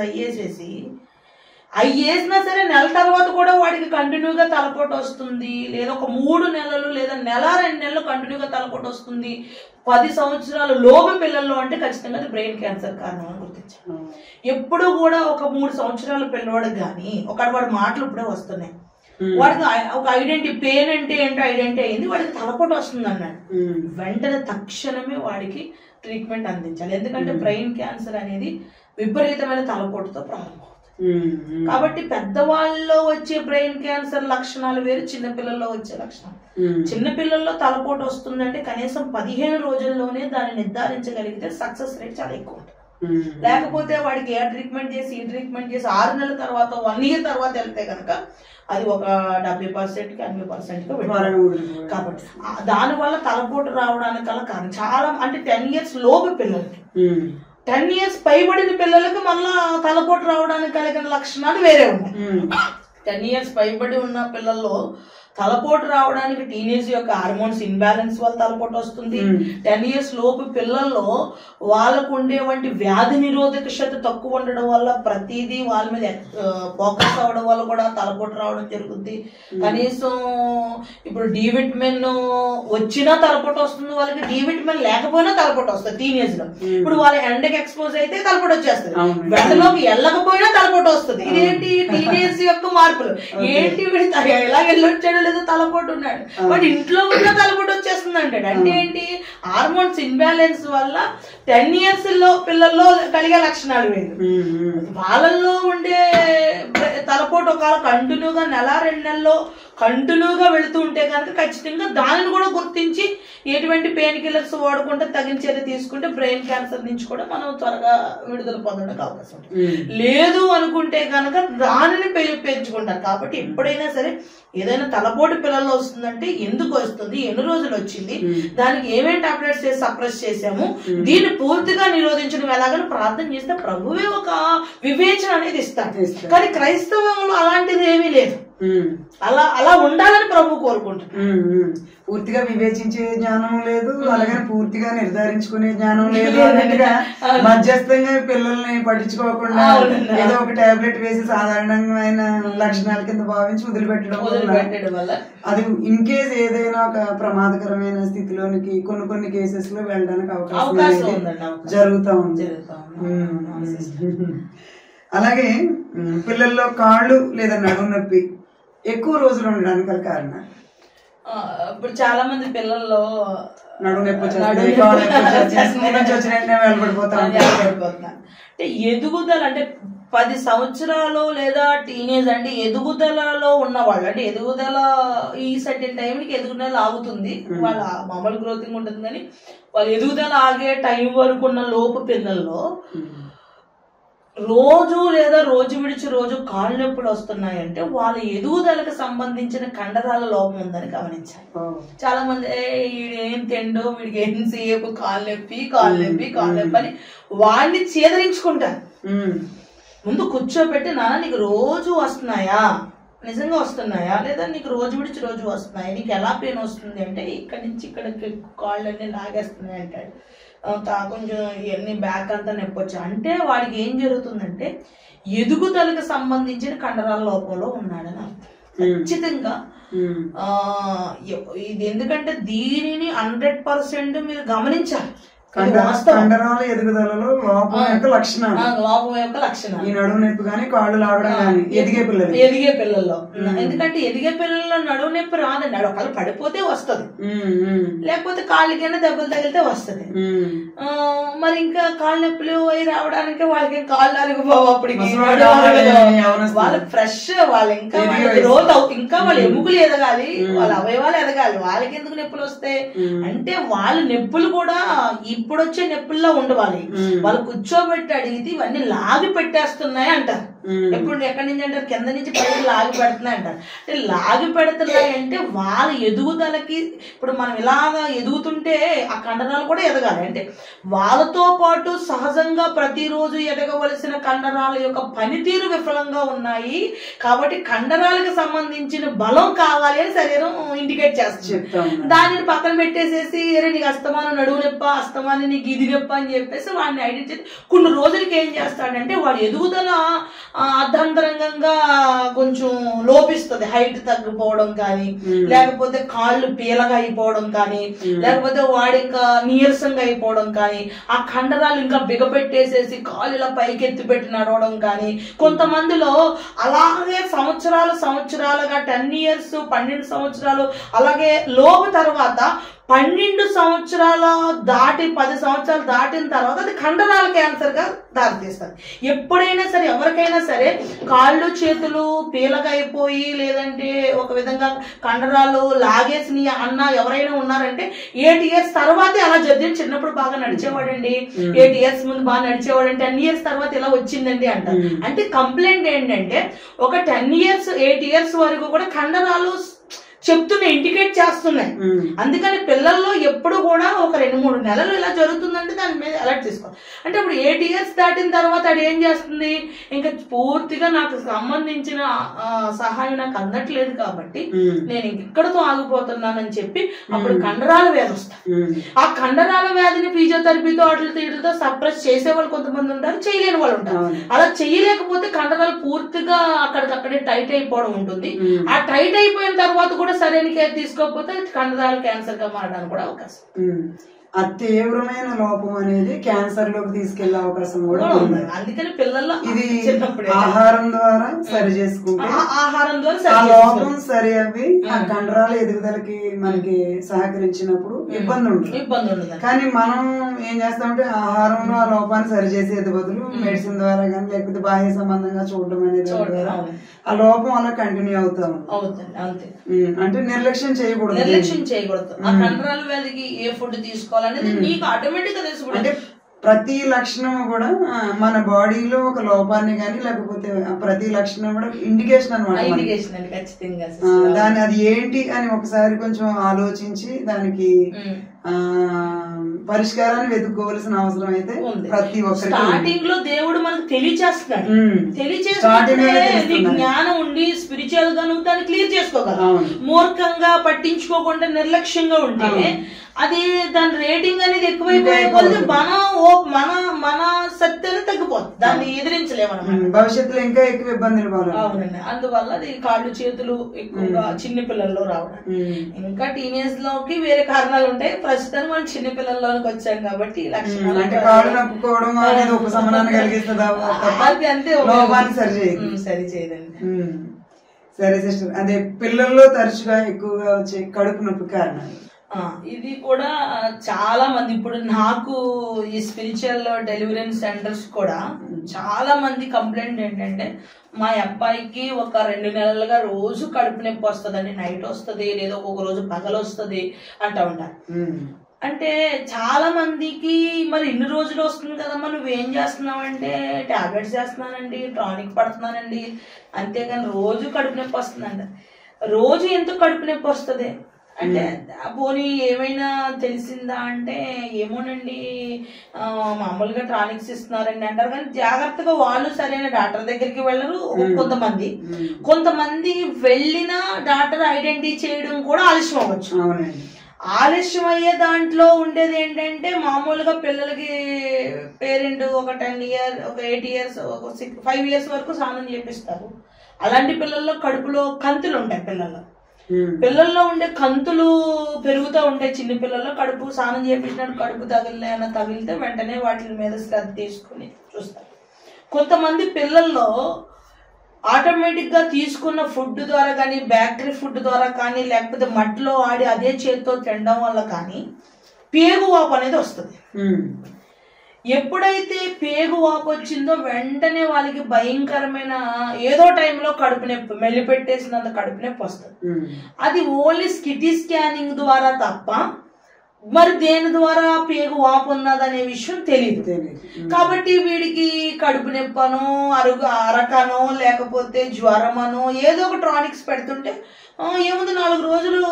అయ్యేసేసి అవి వేసినా సరే నెల తర్వాత కూడా వాడికి కంటిన్యూగా తలపోటు వస్తుంది, లేదా ఒక 3 నెలలు లేదా నెల 2 నెలలు కంటిన్యూగా తలపోటు వస్తుంది 10 సంవత్సరాల లోపు పిల్లల్లో అంటే ఖచ్చితంగా అది బ్రెయిన్ క్యాన్సర్ కారణం అని గుర్తించాను. ఎప్పుడు కూడా ఒక 3 సంవత్సరాల పిల్లవాడికి కానీ వాడి మాటలు ఇప్పుడే వస్తున్నాయి, వాడికి ఒక ఐడెంటిటీ పెయిన్ అంటే ఏంటో ఐడెంటిటీ అయింది, వాడికి తలపోటు వస్తుంది అన్నాడు, వెంటనే తక్షణమే వాడికి ట్రీట్మెంట్ అందించాలి. ఎందుకంటే బ్రెయిన్ క్యాన్సర్ అనేది విపరీతమైన తలపోటుతో ప్రారంభం. కాబట్టి పెద్దవాళ్ళలో వచ్చే బ్రెయిన్ క్యాన్సర్ లక్షణాలు వేరు, చిన్నపిల్లల్లో వచ్చే లక్షణాలు. చిన్నపిల్లల్లో తలపోటు వస్తుందంటే కనీసం 15 రోజుల్లోనే దాన్ని నిర్ధారించగలిగితే సక్సెస్ రేట్ చాలా ఎక్కువ ఉంటుంది. లేకపోతే వాడికి ఏ ట్రీట్మెంట్ చేసి ఈ ట్రీట్మెంట్ చేసి 6 నెలల తర్వాత 1 year తర్వాత వెళ్తే కనుక అది ఒక 70%కి 80%కి. కాబట్టి దానివల్ల తలపోటు రావడానికి గల కారణం చాలా అంటే 10 years లోపు పిల్లలకి, 10 years పైబడిన పిల్లలకి మళ్ళా తలపోటు రావడానికి కలిగిన లక్షణాలు వేరే ఉన్నాయి. 10 years పైబడి ఉన్న పిల్లల్లో తలపోటు రావడానికి టీనేజ్ యొక్క హార్మోన్స్ ఇన్బ్యాలెన్స్ వల్ల తలపోటు వస్తుంది. 10 years లోపు పిల్లల్లో వాళ్ళకు ఉండేవంటి వ్యాధి నిరోధక శక్తి తక్కువ ఉండడం వల్ల ప్రతిదీ వాళ్ళ మీద ఫోకస్ అవ్వడం వల్ల కూడా తలపోటు రావడం జరుగుతుంది. కనీసం ఇప్పుడు డి విటమిన్ వచ్చినా తలపోటు వస్తుంది, వాళ్ళకి డి విటమిన్ లేకపోయినా తలపోటు వస్తుంది టీనేజ్ లో. ఇప్పుడు వాళ్ళ ఎండకి ఎక్స్పోజ్ అయితే తలపోటు వచ్చేస్తుంది, వెంటలోకి వెళ్ళకపోయినా తలపోటు వస్తుంది. ఇదేంటి టీనేజ్ యొక్క మార్పులు ఏంటి, ఎలా వెళ్ళొచ్చాడు లేదా తలపోటు ఉన్నాడు బట్ ఇంట్లో ఉన్న తలపోటు వచ్చేస్తుంది అంటాడు. అంటే ఏంటి, హార్మోన్స్ ఇన్బ్యాలెన్స్ వల్ల 10 years లో పిల్లల్లో కలిగే లక్షణాలు వేరు. వాళ్ళల్లో ఉండే తలపోటు ఒకవేళ కంటిన్యూగా నెల 2 నెలల్లో కంటిన్యూగా వెళుతూ ఉంటే కనుక ఖచ్చితంగా దానిని కూడా గుర్తించి ఎటువంటి పెయిన్ కిల్లర్స్ వాడుకుంటే తగిన చర్య తీసుకుంటే బ్రెయిన్ క్యాన్సర్ నుంచి కూడా మనం త్వరగా విడుదల పొందడానికి అవకాశం ఉంటుంది. లేదు అనుకుంటే కనుక దానిని పెంచుకుంటారు. కాబట్టి ఎప్పుడైనా సరే ఏదైనా తలపోటు పిల్లల్లో వస్తుందంటే ఎందుకు వస్తుంది, ఎన్ని రోజులు వచ్చింది, దానికి ఏమేమి టాబ్లెట్స్ చేసి సప్రెస్ చేసాము, దీన్ని పూర్తిగా నిరోధించడం ఎలాగని ప్రార్థన చేస్తే ప్రభువే ఒక వివేచన అనేది ఇస్తాడు. కానీ క్రైస్తవంలో అలాంటిది ఏమీ లేదు. అలా ఉండాలని ప్రభు కోరుకుంటున్నాడు. పూర్తిగా వివేచించే జ్ఞానం లేదు, అలాగే పూర్తిగా నిర్ధారించుకునే జ్ఞానం లేదు అన్నట్టుగా మధ్యస్థంగా పిల్లల్ని పట్టించుకోకుండా ఏదో ఒక టాబ్లెట్ వేసి సాధారణమైన లక్షణాల కింద భావించి వదిలిపెట్టడం వల్ల అది ఇన్ కేస్ ఏదైనా ఒక ప్రమాదకరమైన స్థితిలోనికి కొన్ని కేసెస్ లో వెళ్ళడానికి అవకాశం జరుగుతూ ఉంది. అలాగే పిల్లల్లో కాళ్ళు లేదా నడుము నొప్పి ఎక్కువ రోజులు ఉండడానికి గల కారణం. ఇప్పుడు చాలా మంది పిల్లల్లో నడుము నొప్పి అంటే ఎదుగుదల అంటే 10 సంవత్సరాలు లేదా టీనేజ్ అంటే ఎదుగుదలలో ఉన్నవాళ్ళు అంటే ఎదుగుదల ఈ సర్టెన్ టైంకి ఎదుగుదల ఆగుతుంది, వాళ్ళ మామూలు గ్రోతింగ్ ఉంటుంది. కానీ వాళ్ళు ఎదుగుదల ఆగే టైం వరకు ఉన్న లోపు పిల్లల్లో రోజు లేదా రోజు విడిచి రోజు కాళ్ళు నొప్పులు వస్తున్నాయంటే వాళ్ళ ఎదుగుదలకు సంబంధించిన కండరాల లోపం ఉందని గమనించాలి. చాలా మంది వీడేం తిండో వీడికి ఏం సేపు కాళ్ళు నొప్పి అని వాడిని చేదరించుకుంటారు. ముందు కూర్చోబెట్టి నాన్న నీకు రోజు వస్తున్నాయా, నిజంగా వస్తున్నాయా, లేదా నీకు రోజు విడిచి రోజు వస్తున్నాయా, నీకు ఎలా పెయిన్ వస్తుంది అంటే ఇక్కడి నుంచి ఇక్కడికి కాళ్ళన్నీ లాగేస్తున్నాయి అంటాడు. కొంచెం ఇవన్నీ బ్యాక్ అంతా నొప్పొచ్చు అంటే వాడికి ఏం జరుగుతుందంటే ఎదుగుదలకు సంబంధించిన కండరాల లోపంలో ఉన్నాడని అర్థం. ఖచ్చితంగా ఇది ఎందుకంటే దీనిని 100% మీరు గమనించాలి. కండరాల ఎదుగుదలలో లోపం యొక్క లక్షణాలు ఈ నడుము నొప్పి కానీ కాళ్ళు లాగడం కానీ ఎదిగే పిల్లల్లో ఎందుకంటే ఎదిగే పిల్లల్లో నడుము నొప్పి రాదండి, ఒకళ్ళు పడిపోతే వస్తుంది, లేకపోతే కాళ్ళకైనా దెబ్బలు తగిలితే వస్తుంది. మరి ఇంకా కాళ్ళ నొప్పులు అవి రావడానికి వాళ్ళకి కాళ్ళు అరిగిపోవు, అప్పటికి వాళ్ళు ఫ్రెష్, వాళ్ళు ఇంకా గ్రోత్ ఇంకా వాళ్ళ ఎముకలు ఎదగాలి, వాళ్ళ అవయవాలు ఎదగాలి, వాళ్ళకి ఎందుకు నొప్పులు వస్తాయి అంటే వాళ్ళ నొప్పులు కూడా ఈ ఇప్పుడు వచ్చే నొప్పుల్లో ఉండవాలి. వాళ్ళు కూర్చోబెట్టి అడిగితే ఇవన్నీ లాగి పెట్టేస్తున్నాయి అంటారు. ఎప్పుడు ఎక్కడి నుంచి అంటారు, కింద నుంచి పైకి లాగి పెడుతున్నాయి అంటారు. అంటే లాగి పెడుతున్నాయి అంటే వాళ్ళ ఎదుగుదలకి, ఇప్పుడు మనం ఇలాగా ఎదుగుతుంటే ఆ కండరాలు కూడా ఎదగాలి. అంటే వాళ్ళతో పాటు సహజంగా ప్రతిరోజు ఎదగవలసిన కండరాల యొక్క పనితీరు విఫలంగా ఉన్నాయి కాబట్టి కండరాలకు సంబంధించిన బలం కావాలి అని శరీరం ఇండికేట్ చేస్తుంది. దానిని పక్కన పెట్టేసేసి నీకు అస్తమానం నడువు నొప్ప, అస్తమానం నీకు ఇది నొప్ప అని చెప్పేసి వాడిని ఐడెంటిఫై కొన్ని రోజులకి ఏం చేస్తాడంటే వాడి ఎదుగుదల అర్ధాంతరంగా కొంచెం లోపిస్తుంది. హైట్ తగ్గిపోవడం కానీ, లేకపోతే కాళ్ళు పీలగా అయిపోవడం కానీ, లేకపోతే వాడి ఇంకా నీరసంగా అయిపోవడం కానీ, ఆ కండరాలు ఇంకా బిగపెట్టేసేసి కాళ్ళు ఇలా పైకెత్తి పెట్టి నడవడం కానీ, కొంతమందిలో అలాగే సంవత్సరాలుగా 10 years 12 సంవత్సరాలు అలాగే లోపు తర్వాత 12 సంవత్సరాలు దాటి 10 సంవత్సరాలు దాటిన తర్వాత అది కండరాల క్యాన్సర్ గా దారితీస్తుంది. ఎప్పుడైనా సరే ఎవరికైనా సరే కాళ్ళు చేతులు పీలగా అయిపోయి లేదంటే ఒక విధంగా కండరాలు లాగేసి అన్న ఎవరైనా ఉన్నారంటే 8 years తర్వాతే అలా జరిగింది. చిన్నప్పుడు బాగా నడిచేవాడండి, 8 years ముందు బాగా నడిచేవాడంటే 10 years తర్వాత ఇలా వచ్చిందండి అంటారు. అంటే కంప్లైంట్ ఏంటంటే ఒక 10 years 8 years వరకు కూడా కండరాలు చెప్తున్నాయి, ఇండికేట్ చేస్తున్నాయి. అందుకని పిల్లల్లో ఎప్పుడు కూడా ఒక 2-3 నెలలు ఇలా జరుగుతుందంటే దాని మీద అలర్ట్ తీసుకోవాలి. అంటే ఇప్పుడు 8 years దాటిన తర్వాత అది ఏం చేస్తుంది, ఇంకా పూర్తిగా నాకు సంబంధించిన సహాయం నాకు అందట్లేదు కాబట్టి నేను ఇక్కడతో ఆగిపోతున్నానని చెప్పి అప్పుడు కండరాల వ్యాధి వస్తాయి. ఆ కండరాల వ్యాధిని ఫిజియోథెరపీతో వీటితో సప్రెస్ చేసే వాళ్ళు కొంతమంది ఉంటారు, చేయలేని వాళ్ళు ఉంటారు. అలా చేయలేకపోతే కండరాలు పూర్తిగా అక్కడికక్కడే టైట్ అయిపోవడం ఉంటుంది. ఆ టైట్ అయిపోయిన తర్వాత కూడా సరైన కేర్ తీసుకోకపోతే కండరాల క్యాన్సర్ గా మారడానికి కూడా అవకాశం. ఆ తీవ్రమైన లోపం అనేది క్యాన్సర్ లోకి తీసుకెళ్లే అవకాశం కూడా ఉంది. అందుకని పిల్లల్లో ఇది ఆహారం ద్వారా సరి చేసుకుంటే ఆ లోపం సరి అవి ఆ కండరాల ఎదుగుదలకి మనకి సహకరించినప్పుడు ఇబ్బంది ఉంటుంది. కానీ మనం ఏం చేస్తామంటే ఆహారంలో ఆ లోపాన్ని సరి చేసేది బదులు మెడిసిన్ ద్వారా కానీ లేకపోతే బాహ్య సంబంధంగా చూడడం అనేది ఆ లోపం అలా కంటిన్యూ అవుతాం. అంటే నిర్లక్ష్యం చేయకూడదు. ఆ కండరాల వ్యాధికి ఏ ఫుడ్ తీసుకోవాలనేది నీకు ఆటోమేటిక్ గా తెలుసు. అంటే ప్రతి లక్షణం కూడా మన బాడీలో ఒక లోపాన్ని కానీ లేకపోతే ప్రతి లక్షణం కూడా ఇండికేషన్ అనమాట. దాని అది ఏంటి అని ఒకసారి కొంచెం ఆలోచించి దానికి పరిష్కారాన్ని వెతుక్కోవాల్సిన అవసరం అయితే ప్రతి ఒక్కరికి. స్టార్టింగ్ లో దేవుడు మనకు తెలియచేస్తే జ్ఞానం ఉండి స్పిరిచువల్ గా నువ్వు దాన్ని క్లియర్ చేసుకోగలవు. మూర్ఖంగా పట్టించుకోకుండా నిర్లక్ష్యంగా ఉంటే అది దాని రేటింగ్ అనేది ఎక్కువైపోయే కొద్ది మన సత్యాన్ని తగ్గిపోతుంది, దాన్ని ఎదిరించలేమన్నమాట. భవిష్యత్తులో ఇంకా ఎక్కువ ఇబ్బందులు పడాలి. అవునండి, అందువల్ల అది కాళ్ళు చేతులు ఎక్కువగా చిన్న పిల్లల్లో రావడం, ఇంకా టీనేజ్ లోకి వేరే కారణాలు ఉంటాయి. ప్రస్తుతం మనం చిన్న పిల్లల్లోకి వచ్చాం కాబట్టి లక్షణాలు సరి చేయదండి. సరే సిస్టర్, అదే పిల్లల్లో తరచుగా ఎక్కువగా వచ్చే కడుపు నొప్పి కారణాలు ఇది కూడా చాలా మంది, ఇప్పుడు నాకు ఈ స్పిరిచువల్ డెలివరెన్స్ సెంటర్స్ కూడా చాలా మంది కంప్లైంట్ ఏంటంటే మా అబ్బాయికి ఒక 2 నెలలుగా రోజు కడుపు నొప్పి వస్తుందండి, నైట్ వస్తుంది లేదా ఒక్కొక్క రోజు పగలు వస్తుంది అంటూ ఉంటారు. అంటే చాలా మందికి మరి ఇన్ని రోజులు వస్తుంది కదమ్మా నువ్వేం చేస్తున్నావు అంటే టాబ్లెట్స్ చేస్తున్నానండి, టానిక్ పడుతున్నానండి, అంతేగాని రోజు కడుపు నొప్పి వస్తుందండి. రోజు ఎందుకు కడుపు నొప్పి వస్తుంది అంటే పోనీ ఏమైనా తెలిసిందా అంటే ఏమోనండి మామూలుగా టానిక్స్ ఇస్తున్నారండి అంటారు. కానీ జాగ్రత్తగా వాళ్ళు సరైన డాక్టర్ దగ్గరికి వెళ్ళరు. కొంతమంది వెళ్ళిన డాక్టర్ ఐడెంటిఫై చేయడం కూడా ఆలస్యం అవ్వచ్చు. ఆలస్యం అయ్యే దాంట్లో ఉండేది ఏంటంటే మామూలుగా పిల్లలకి పేరెంట్ ఒక 10 years ఒక 8 years ఒక 5 years వరకు స్నానం చేపిస్తారు. అలాంటి పిల్లల్లో కడుపులో కంతులు ఉంటాయి. పిల్లల్లో ఉండే కంతులు పెరుగుతూ ఉంటాయి. చిన్న పిల్లల్లో కడుపు స్నానం చేపించినట్టు కడుపు తగిలితే వెంటనే వాటి మీద శ్రద్ధ తీసుకుని చూస్తారు. కొంతమంది పిల్లల్లో ఆటోమేటిక్ గా తీసుకున్న ఫుడ్ ద్వారా కానీ బేకరీ ఫుడ్ ద్వారా కానీ లేకపోతే మట్టిలో ఆడి అదే చేతితో తినడం వల్ల కానీ పేగు వాపు అనేది వస్తుంది. ఎప్పుడైతే పేగు వాపు వచ్చిందో వెంటనే వాళ్ళకి భయంకరమైన ఏదో టైంలో కడుపు నొప్పి మెల్లి పెట్టేసినంత కడుపు నొప్పి వస్తుంది. అది ఓన్లీ సిటీ స్కానింగ్ ద్వారా తప్ప మరి దేని ద్వారా పేగు వాపు ఉన్నదనే విషయం తెలియదు. కాబట్టి వీడికి కడుపు నొప్పనో అరకనో లేకపోతే జ్వరమనో ఏదో ఒక టానిక్స్ పెడుతుంటే ఏముంది 4 రోజులు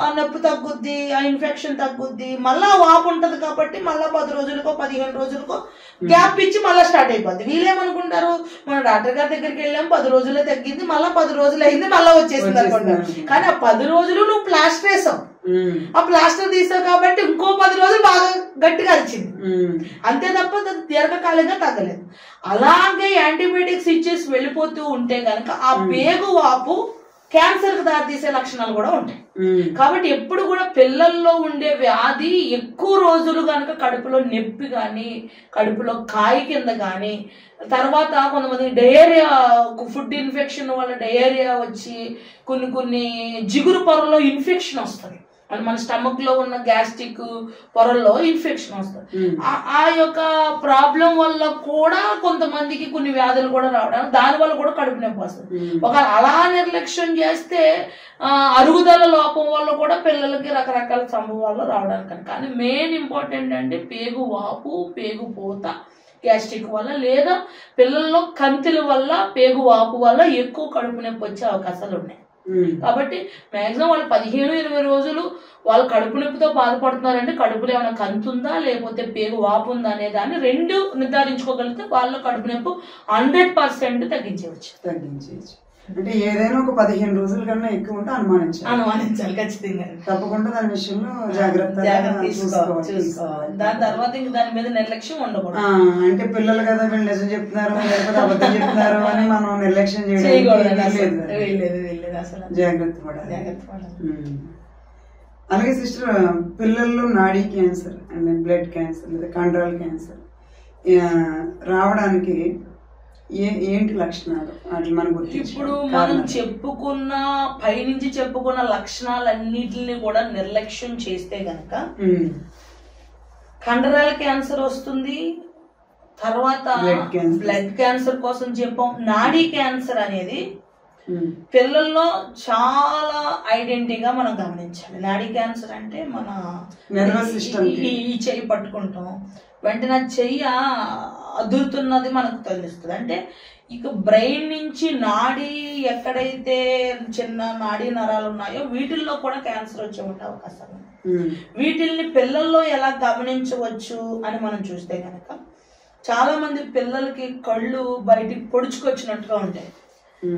ఆ నొప్పి తగ్గుద్ది, ఆ ఇన్ఫెక్షన్ తగ్గుద్ది, మళ్ళా వాపు ఉంటది కాబట్టి మళ్ళా 10 రోజులకో 15 రోజులకో గ్యాప్ ఇచ్చి మళ్ళీ స్టార్ట్ అయిపోద్ది. వీళ్ళేమనుకుంటారు, మన డాక్టర్ గారి దగ్గరికి వెళ్ళాం 10 రోజులే తగ్గింది, మళ్ళీ 10 రోజులు అయింది, మళ్ళీ వచ్చేసింది అనుకుంటారు. కానీ ఆ 10 రోజులు నువ్వు ప్లాస్టర్ వేసావు, ఆ ప్లాస్టర్ తీసావు కాబట్టి ఇంకో 10 రోజులు బాగా గట్టిగా అరిచింది, అంతే తప్ప దీర్ఘకాలంగా తగ్గలేదు. అలాగే యాంటీబయాటిక్స్ ఇచ్చేసి వెళ్ళిపోతూ ఉంటే గనక ఆ పేగు వాపు క్యాన్సర్ కు దారితీసే లక్షణాలు కూడా ఉంటాయి. కాబట్టి ఎప్పుడు కూడా పిల్లల్లో ఉండే వ్యాధి ఎక్కువ రోజులు కనుక కడుపులో నొప్పి కానీ కడుపులో కాయ కింద కానీ, తర్వాత కొంతమంది డయేరియా, ఫుడ్ ఇన్ఫెక్షన్ వల్ల డయేరియా వచ్చి కొన్ని జిగురు పొరలో ఇన్ఫెక్షన్ వస్తుంది, మన స్టమక్ లో ఉన్న గ్యాస్ట్రిక్ పొరల్లో ఇన్ఫెక్షన్ వస్తుంది. ఆ యొక్క ప్రాబ్లం వల్ల కూడా కొంతమందికి కొన్ని వ్యాధులు కూడా రావడం, దాని వల్ల కూడా కడుపు నొప్పి వస్తుంది. ఒక అలా నిర్లక్ష్యం చేస్తే అరుగుదల లోపం వల్ల కూడా పిల్లలకి రకరకాల సంభవాలు రావడానికి. కానీ మెయిన్ ఇంపార్టెంట్ అంటే పేగు వాపు, పేగు పూత గ్యాస్ట్రిక్ వల్ల లేదా పిల్లల్లో కంతుల వల్ల పేగు వాపు వల్ల ఎక్కువ కడుపు నొప్పి వచ్చే అవకాశాలు ఉన్నాయి. కాబట్టి మాక్సిమం వాళ్ళు 15-20 రోజులు వాళ్ళు కడుపు నొప్పితో బాధపడుతున్నారంటే కడుపులో ఏమైనా కంతుందా లేకపోతే పేగు వాపు ఉందా అనే దాన్ని 2 నిర్ధారించుకోగలిగితే వాళ్ళ కడుపు నొప్పి 100% తగ్గించవచ్చు. అంటే ఏదైనా ఒక 15 రోజుల కన్నా ఎక్కువ ఉంటే అనుమానించాలి ఖచ్చితంగా. తప్పకుండా దాని విషయంలో జాగ్రత్తగా తీసుకోవాలి. దాని తర్వాత ఇంక దాని మీద నిర్లక్ష్యం ఉండకూడదు. అంటే పిల్లలు కదా వీళ్ళు నిజం చెప్తున్నారు లేకపోతే అబద్ధం చెప్తున్నారు అని మనం నిర్లక్ష్యం చేయకూడదు, అసలు జాగ్రత్త పడాలి. అలాగే సిస్టర్, పిల్లల్లో నాడీ క్యాన్సర్ అంటే బ్లడ్ క్యాన్సర్ లేదా కండరాల క్యాన్సర్ రావడానికి ఏంటి లక్షణాలు అట్లా మనం ఇప్పుడు మనం చెప్పుకున్న పైనుంచి చెప్పుకున్న లక్షణాలన్నిటిని కూడా నిర్లక్ష్యం చేస్తే గనక కండరాల క్యాన్సర్ వస్తుంది. తర్వాత బ్లడ్ క్యాన్సర్ కోసం చెప్పాం. నాడీ క్యాన్సర్ అనేది పిల్లల్లో చాలా ఐడెంటిటీగా మనం గమనించాలి. నాడీ క్యాన్సర్ అంటే మన ఈ చెయ్యి పట్టుకుంటాం, వెంటనే చెయ్యి అదురుతున్నది మనకు తెలుస్తుంది. అంటే ఇక బ్రెయిన్ నుంచి నాడీ ఎక్కడైతే చిన్న నాడీ నరాలు ఉన్నాయో వీటిల్లో కూడా క్యాన్సర్ వచ్చే ఉండే అవకాశాలు ఉన్నాయి. వీటిల్ని పిల్లల్లో ఎలా గమనించవచ్చు అని మనం చూస్తే కనుక చాలా మంది పిల్లలకి కళ్ళు బయటికి పొడుచుకొచ్చినట్టుగా ఉంటాయి.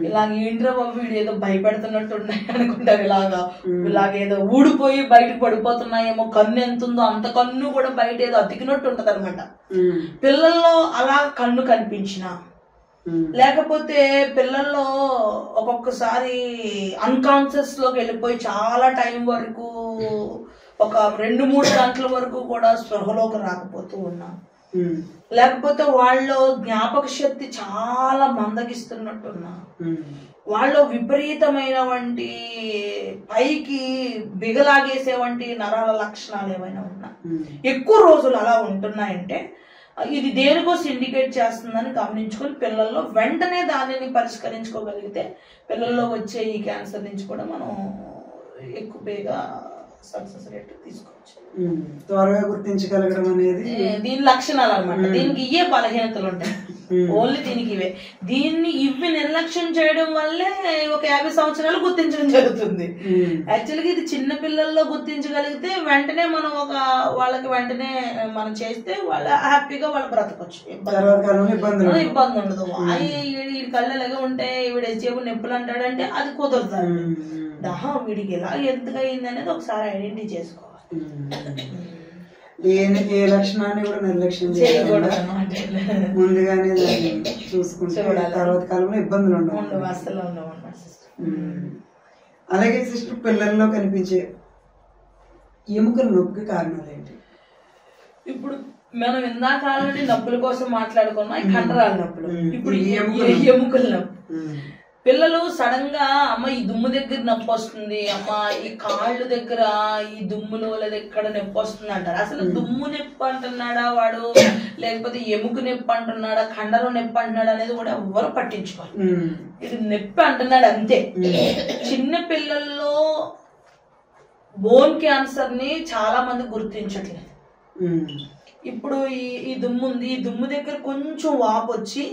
ఇలాగ ఏంట్రా బాబు వీడు ఏదో భయపెడుతున్నట్టు ఉన్నాయి అనుకుంటారు. ఇలాగేదో ఊడిపోయి బయటకు పడిపోతున్నాయేమో, కన్ను ఎంత ఉందో అంత కన్ను కూడా బయట ఏదో అతికినట్టు ఉంటది అనమాట. పిల్లల్లో అలా కన్ను కనిపించిన, లేకపోతే పిల్లల్లో ఒక్కొక్కసారి అన్కాన్షియస్ లోకి వెళ్ళిపోయి చాలా టైం వరకు ఒక 2-3 గంటల వరకు కూడా స్పృహలోకి రాకపోతూ ఉన్నా, లేకపోతే వాళ్ళు జ్ఞాపక శక్తి చాలా మందగిస్తున్నట్టున్నా, వాళ్ళు విపరీతమైన వంటి పైకి బిగలాగేసే వంటి నరాల లక్షణాలు ఏమైనా ఉన్నా, ఎక్కువ రోజులు అలా ఉంటున్నాయంటే ఇది దేనికోసం ఇండికేట్ చేస్తుందని గమనించుకొని పిల్లల్లో వెంటనే దానిని పరిష్కరించుకోగలిగితే పిల్లల్లో వచ్చే ఈ క్యాన్సర్ నుంచి కూడా మనం ఎక్కువ బేగా సక్సెస్ రేట్ తీసుకోవచ్చు. త్వరగా గుర్తించగలగడం అనేది దీని లక్షణాలు అనమాట. దీనికి ఇవే బలహీనతలు ఉంటాయి, ఓన్లీ దీనికి ఇవే. ఇవి నిర్లక్ష్యం చేయడం వల్లే ఒక 50 సంవత్సరాలు గుర్తించడం జరుగుతుంది. యాక్చువల్గా ఇది చిన్న పిల్లల్లో గుర్తించగలిగితే వెంటనే మనం వాళ్ళకి వెంటనే మనం చేస్తే వాళ్ళ హ్యాపీగా వాళ్ళు బ్రతకొచ్చు, ఇబ్బంది ఉండదు. వీడి కళ్ళు ఎలాగ ఉంటే వీడి చేపు నొప్పులు అంటాడంటే అది కుదరదు. వీడికి ఎలా ఎందుకు అయింది అనేది ఒకసారి ఐడెంటిఫై చేసుకోవాలి. ఏ లక్షణాన్ని కూడా నిర్లక్ష్యం చేయకూడదు, ముందుగానే చూసుకుంటే తర్వాత కాలంలో ఇబ్బందులు ఉండవు. అలాగే సిస్టర్, పిల్లల్లో కనిపించే ఎముకల నొప్పికి కారణాలు ఏంటి? ఇప్పుడు మనం ఇందాక ఆల్రెడీ నొప్పుల కోసం మాట్లాడుకున్నాం, ఈ కండరాల నొప్పులు. ఇప్పుడు ఎముకల నొప్పి, పిల్లలు సడన్ గా అమ్మ ఈ దుమ్ము దగ్గర నొప్పి వస్తుంది, అమ్మ ఈ కాళ్ళు దగ్గర ఈ దుమ్ములో లేదా ఎక్కడ నొప్పి వస్తుంది అంటారు. అసలు దుమ్ము నొప్పి అంటున్నాడా వాడు, లేకపోతే ఎముక నొప్పి అంటున్నాడా, కండరం నొప్పి అంటున్నాడా అనేది కూడా ఎవరు పట్టించుకోవాలి. ఇది నొప్పి అంటున్నాడు అంతే. చిన్న పిల్లల్లో బోన్ క్యాన్సర్ ని చాలా మంది గుర్తించట్లేదు. ఇప్పుడు ఈ దుమ్ము ఉంది, ఈ దుమ్ము దగ్గర కొంచెం వాపు వచ్చి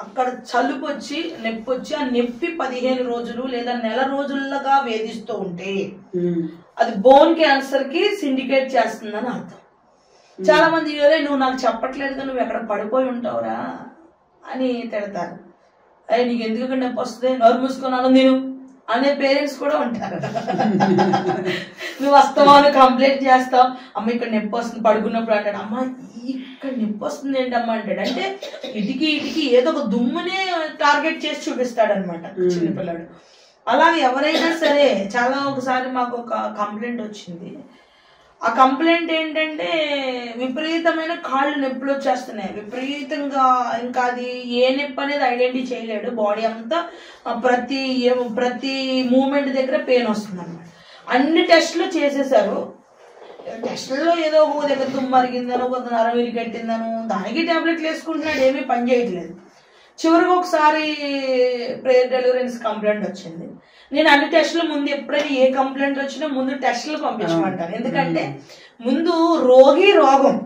అక్కడ చలుపు వచ్చి నొప్పి వచ్చి ఆ నొప్పి 15 రోజులు లేదా నెల రోజులుగా వేధిస్తూ ఉంటే అది బోన్ క్యాన్సర్ కి సిండికేట్ చేస్తుందని అర్థం. చాలా మంది నువ్వు నాకు చెప్పట్లేదు, నువ్వు ఎక్కడ పడిపోయి ఉంటావురా అని తిడతారు. అయ్యి నీకు ఎందుకు నొప్పి వస్తుంది, నోరు మూసుకున్నాను నేను అనే పేరెంట్స్ కూడా ఉంటారు. నువ్వు వస్తావా, నువ్వు కంప్లైంట్ చేస్తావు, అమ్మ ఇక్కడ నొప్పి వస్తుంది పడుకున్నప్పుడు అంటాడు, అమ్మ ఇక్కడ నొప్పి వస్తుంది ఏంటమ్మా అంటాడు. అంటే ఇటుకి ఏదో ఒక దుమ్మునే టార్గెట్ చేసి చూపిస్తాడు అనమాట చిన్నపిల్లాడు. అలాగే ఎవరైనా సరే, చాలా ఒకసారి మాకు ఒక కంప్లైంట్ వచ్చింది. ఆ కంప్లైంట్ ఏంటంటే విపరీతమైన కాళ్ళు నొప్పులు వచ్చేస్తున్నాయి, విపరీతంగా. ఇంకా అది ఏ నొప్పి అనేది ఐడెంటిఫై చేయలేడు, బాడీ అంతా ప్రతి మూమెంట్ దగ్గర పెయిన్ వస్తుంది అనమాట. అన్ని టెస్టులు చేసేసారు. టెస్టుల్లో ఏదో ఒక దగ్గర దుమ్ము అరిగిందనో, కొంత నరం విరిగట్టిందనో దానికి టాబ్లెట్లు వేసుకుంటున్నాడు, ఏమీ పని చేయట్లేదు. చివరికి ఒకసారి ప్రేయర్ డెలివరెన్స్ కంప్లైంట్ వచ్చింది. నేను అన్ని టెస్టుల ముందు ఎప్పుడైనా ఏ కంప్లైంట్ వచ్చినా ముందు టెస్టులు పంపించమంటాను. ఎందుకంటే ముందు రోగం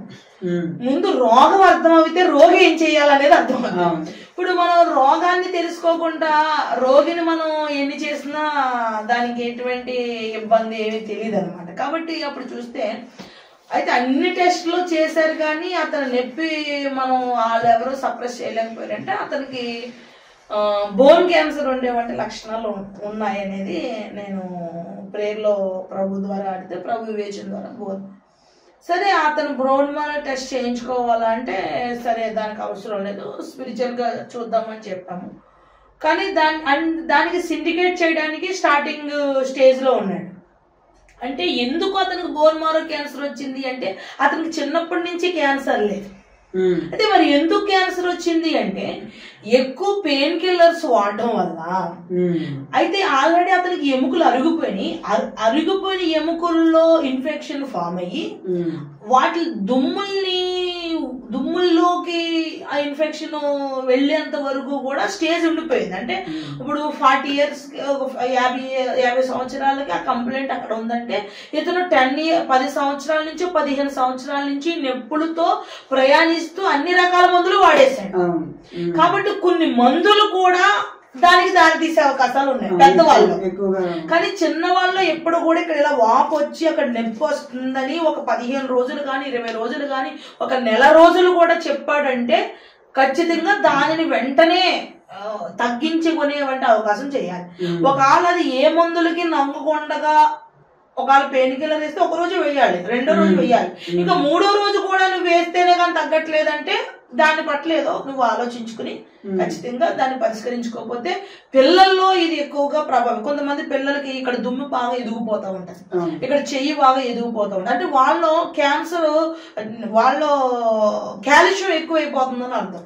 ముందు రోగం అర్థమైతే రోగి ఏం చేయాలనేది అర్థమవుతుంది. ఇప్పుడు మనం రోగాన్ని తెలుసుకోకుండా రోగిని మనం ఎన్ని చేసినా దానికి ఎటువంటి ఇబ్బంది ఏమీ తెలియదు అనమాట. కాబట్టి అప్పుడు చూస్తే అయితే అన్ని టెస్టులు చేశారు కానీ అతను నొప్పి మనం వాళ్ళు ఎవరో సప్రెస్ చేయలేకపోయారంటే అతనికి బోన్ క్యాన్సర్ ఉండేవంటి లక్షణాలు ఉన్నాయనేది నేను ప్రేయర్లో ప్రభు ద్వారా అడిగితే ప్రభు వివేచన ద్వారా బోన్ సరే అతను బోన్ మ్యారో టెస్ట్ చేయించుకోవాలంటే సరే దానికి అవసరం లేదు, స్పిరిచువల్గా చూద్దామని చెప్పాము. కానీ దానికి సిండికేట్ చేయడానికి స్టార్టింగ్ స్టేజ్లో ఉన్నాడు. అంటే ఎందుకు అతనికి బోన్ మ్యారో క్యాన్సర్ వచ్చింది అంటే అతనికి చిన్నప్పటి నుంచి క్యాన్సర్ లేదు. అయితే మరి ఎందుకు క్యాన్సర్ వచ్చింది అంటే ఎక్కువ పెయిన్ కిల్లర్స్ వాడటం వల్ల. అయితే ఆల్రెడీ అతనికి ఎముకలు అరిగిపోయిన ఎముకల్లో ఇన్ఫెక్షన్ ఫామ్ అయ్యి వాటి దుమ్ముల్లోకి ఆ ఇన్ఫెక్షన్ వెళ్ళేంత వరకు కూడా స్టేజ్ ఉండిపోయింది. అంటే ఇప్పుడు 40 years 50 సంవత్సరాలకి ఆ కంప్లైంట్ అక్కడ ఉందంటే ఇతను 10 సంవత్సరాల నుంచి 15 సంవత్సరాల నుంచి నొప్పులతో ప్రయాణిస్తూ అన్ని రకాల మందులు వాడేశాడు. కాబట్టి కొన్ని మందులు కూడా దానికి దారి తీసే అవకాశాలు ఉన్నాయి పెద్దవాళ్ళు. కానీ చిన్న వాళ్ళు ఎప్పుడు కూడా ఇక్కడ ఇలా వాపు వచ్చి అక్కడ నొప్పి వస్తుందని ఒక 15 రోజులు కానీ 20 రోజులు కానీ ఒక నెల రోజులు కూడా చెప్పాడంటే ఖచ్చితంగా దానిని వెంటనే తగ్గించుకునేవంటి అవకాశం చేయాలి. ఒకవేళ అది ఏ మందులకి నమ్మకుండగా ఒకవేళ పెయిన్ కిల్లర్ వేస్తే ఒక రోజు వేయాలి, రెండో రోజు వేయాలి, ఇంకా మూడో రోజు కూడా నువ్వు వేస్తేనే కానీ తగ్గట్లేదంటే దాన్ని పట్లేదో నువ్వు ఆలోచించుకుని ఖచ్చితంగా దాన్ని పరిష్కరించుకోకపోతే పిల్లల్లో ఇది ఎక్కువగా ప్రభావం. కొంతమంది పిల్లలకి ఇక్కడ దుమ్ము బాగా ఎదిగిపోతూ ఉంటుంది, ఇక్కడ చెయ్యి బాగా ఎదిగిపోతూ ఉంటుంది. అంటే వాళ్ళు కాల్షియం ఎక్కువైపోతుందని అర్థం.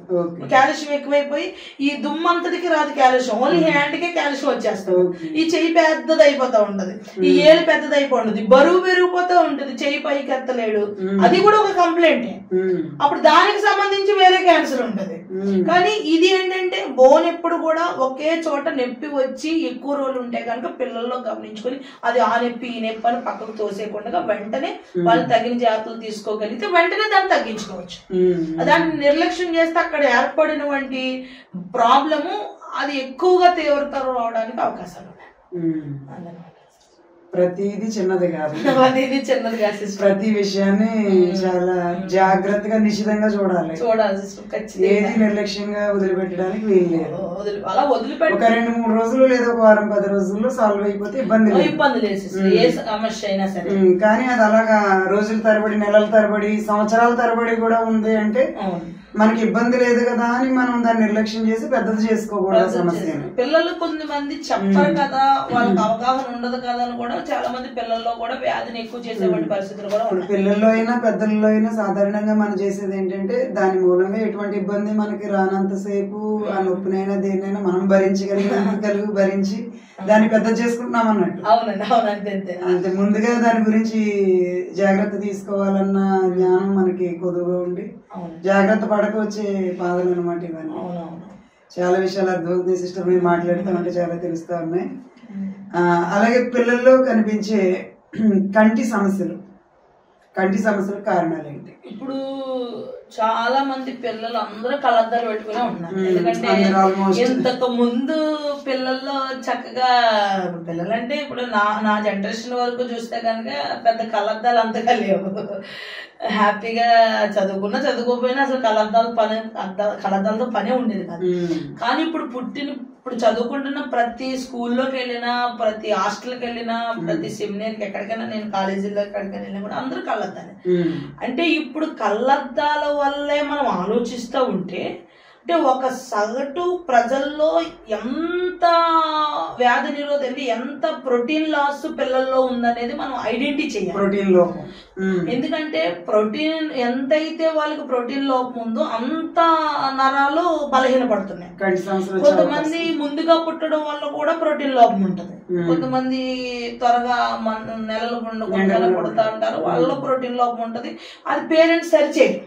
కాల్షియం ఎక్కువైపోయి ఈ దుమ్ము అంతటికి రాదు కాల్షియం, ఓన్లీ హ్యాండ్ కే కాల్షియం వచ్చేస్తుంది. ఈ చెయ్యి పెద్దది అయిపోతా ఉంటది, ఈ ఏలు పెద్దది అయిపోతుంది, బరువు పెరిగిపోతూ ఉంటుంది, చెయ్యి పైకి ఎత్తలేడు. అది కూడా ఒక కంప్లైంట్. అప్పుడు దానికి సంబంధించి వేరే క్యాన్సర్ ఉంటది. కానీ ఇది ఏంటంటే బోన్ ఎప్పుడు కూడా ఒకే చోట నొప్పి వచ్చి ఎక్కువ రోజులు ఉంటే కనుక పిల్లల్లో గమనించుకొని అది ఆ నొప్పి ఈ నొప్పి అని పక్కకు తోసేయకుండా వెంటనే వాళ్ళు తగిన జాగ్రత్తలు తీసుకోగలిగితే వెంటనే దాన్ని తగ్గించుకోవచ్చు. దాన్ని నిర్లక్ష్యం చేస్తే అక్కడ ఏర్పడినటువంటి ప్రాబ్లము అది ఎక్కువగా తీవ్రతరం రావడానికి అవకాశాలు ఉన్నాయి. ప్రతిది చిన్నది కాదు, ప్రతి విషయాన్ని చాలా జాగ్రత్తగా నిశ్చితంగా చూడాలి. ఏది నిర్లక్ష్యంగా వదిలిపెట్టడానికి వీలు లేదు. ఒక 2-3 రోజులు లేదా ఒక వారం 10 రోజుల్లో సాల్వ్ అయిపోతే ఇబ్బంది లేదు. కానీ అది అలాగా రోజుల తరబడి నెలల తరబడి సంవత్సరాల తరబడి కూడా ఉంది అంటే మనకి ఇబ్బంది లేదు కదా అని మనం దాన్ని నిర్లక్ష్యం చేసి పెద్దది చేసుకోకూడదు సమస్య. పిల్లలు కొంతమంది చెప్పరు కదా, వాళ్ళకి అవగాహన ఉండదు కదా అని కూడా చాలా మంది పిల్లల్లో కూడా వ్యాధిని ఎక్కువ చేసేటువంటి పరిస్థితులు కూడా ఉన్నాయి. పిల్లల్లో అయినా పెద్దల్లో అయినా సాధారణంగా మనం చేసేది ఏంటంటే దాని మూలంగా ఎటువంటి ఇబ్బంది మనకి రానంతసేపు ఆ నొప్పినైనా దేన్నైనా మనం భరించి దాన్ని పెద్ద చేసుకుంటున్నాం అన్నట్టు. అవునండి, అవునంతే. అంతే ముందుగా దాని గురించి జాగ్రత్త తీసుకోవాలన్న జ్ఞానం మనకి కొద్దుగా ఉండి జాగ్రత్త పడక వచ్చే బాధలు అనమాట ఇవన్నీ. చాలా విషయాలు అర్థమవుతుంది సిస్టర్, మీరు మాట్లాడుతూ ఉంటే చాలా తెలుస్తా ఉన్నాయి. అలాగే పిల్లల్లో కనిపించే కంటి సమస్యలు కారణాలు ఏంటి? ఇప్పుడు చాలా మంది పిల్లలు అందరూ కళ్ళద్దాలు పెట్టుకునే ఉన్నారు. ఎందుకంటే ఇంతకు ముందు పిల్లల్లో చక్కగా పిల్లలంటే ఇప్పుడు నా జనరేషన్ వరకు చూస్తే కనుక పెద్ద కళ్ళద్దాలు అంతగా లేవు. హ్యాపీగా చదువుకోపోయినా అసలు కళ్ళద్దాలతో పనే ఉండేది కాదు. కానీ ఇప్పుడు చదువుకుంటున్న ప్రతి స్కూల్లోకి వెళ్ళినా, ప్రతి హాస్టల్కి వెళ్ళినా, ప్రతి సెమినార్కి ఎక్కడికైనా, నేను కాలేజీలో ఎక్కడికైనా వెళ్ళినా కూడా అందరూ కళ్ళద్దాలే. అంటే ఇప్పుడు కళ్ళద్దాల వల్లే మనం ఆలోచిస్తూ ఉంటే అంటే ఒక సగటు ప్రజల్లో ఎంత వ్యాధి నిరోధం అంటే ఎంత ప్రోటీన్ లాస్ పిల్లల్లో ఉందనేది మనం ఐడెంటిఫై చేయాలి. ప్రోటీన్ లోపం. ఎందుకంటే ప్రోటీన్ ఎంతైతే వాళ్ళకి ప్రోటీన్ లోపం ఉందో అంత నరాలు బలహీనపడుతున్నాయి. కొంతమంది ముందుగా పుట్టడం వల్ల కూడా ప్రోటీన్ లోపం ఉంటుంది. కొంతమంది త్వరగా నెలలు పుడతా ఉంటారు, వాళ్ళలో ప్రోటీన్ లోపం ఉంటుంది. అది పేరెంట్స్ సరిచేయరు.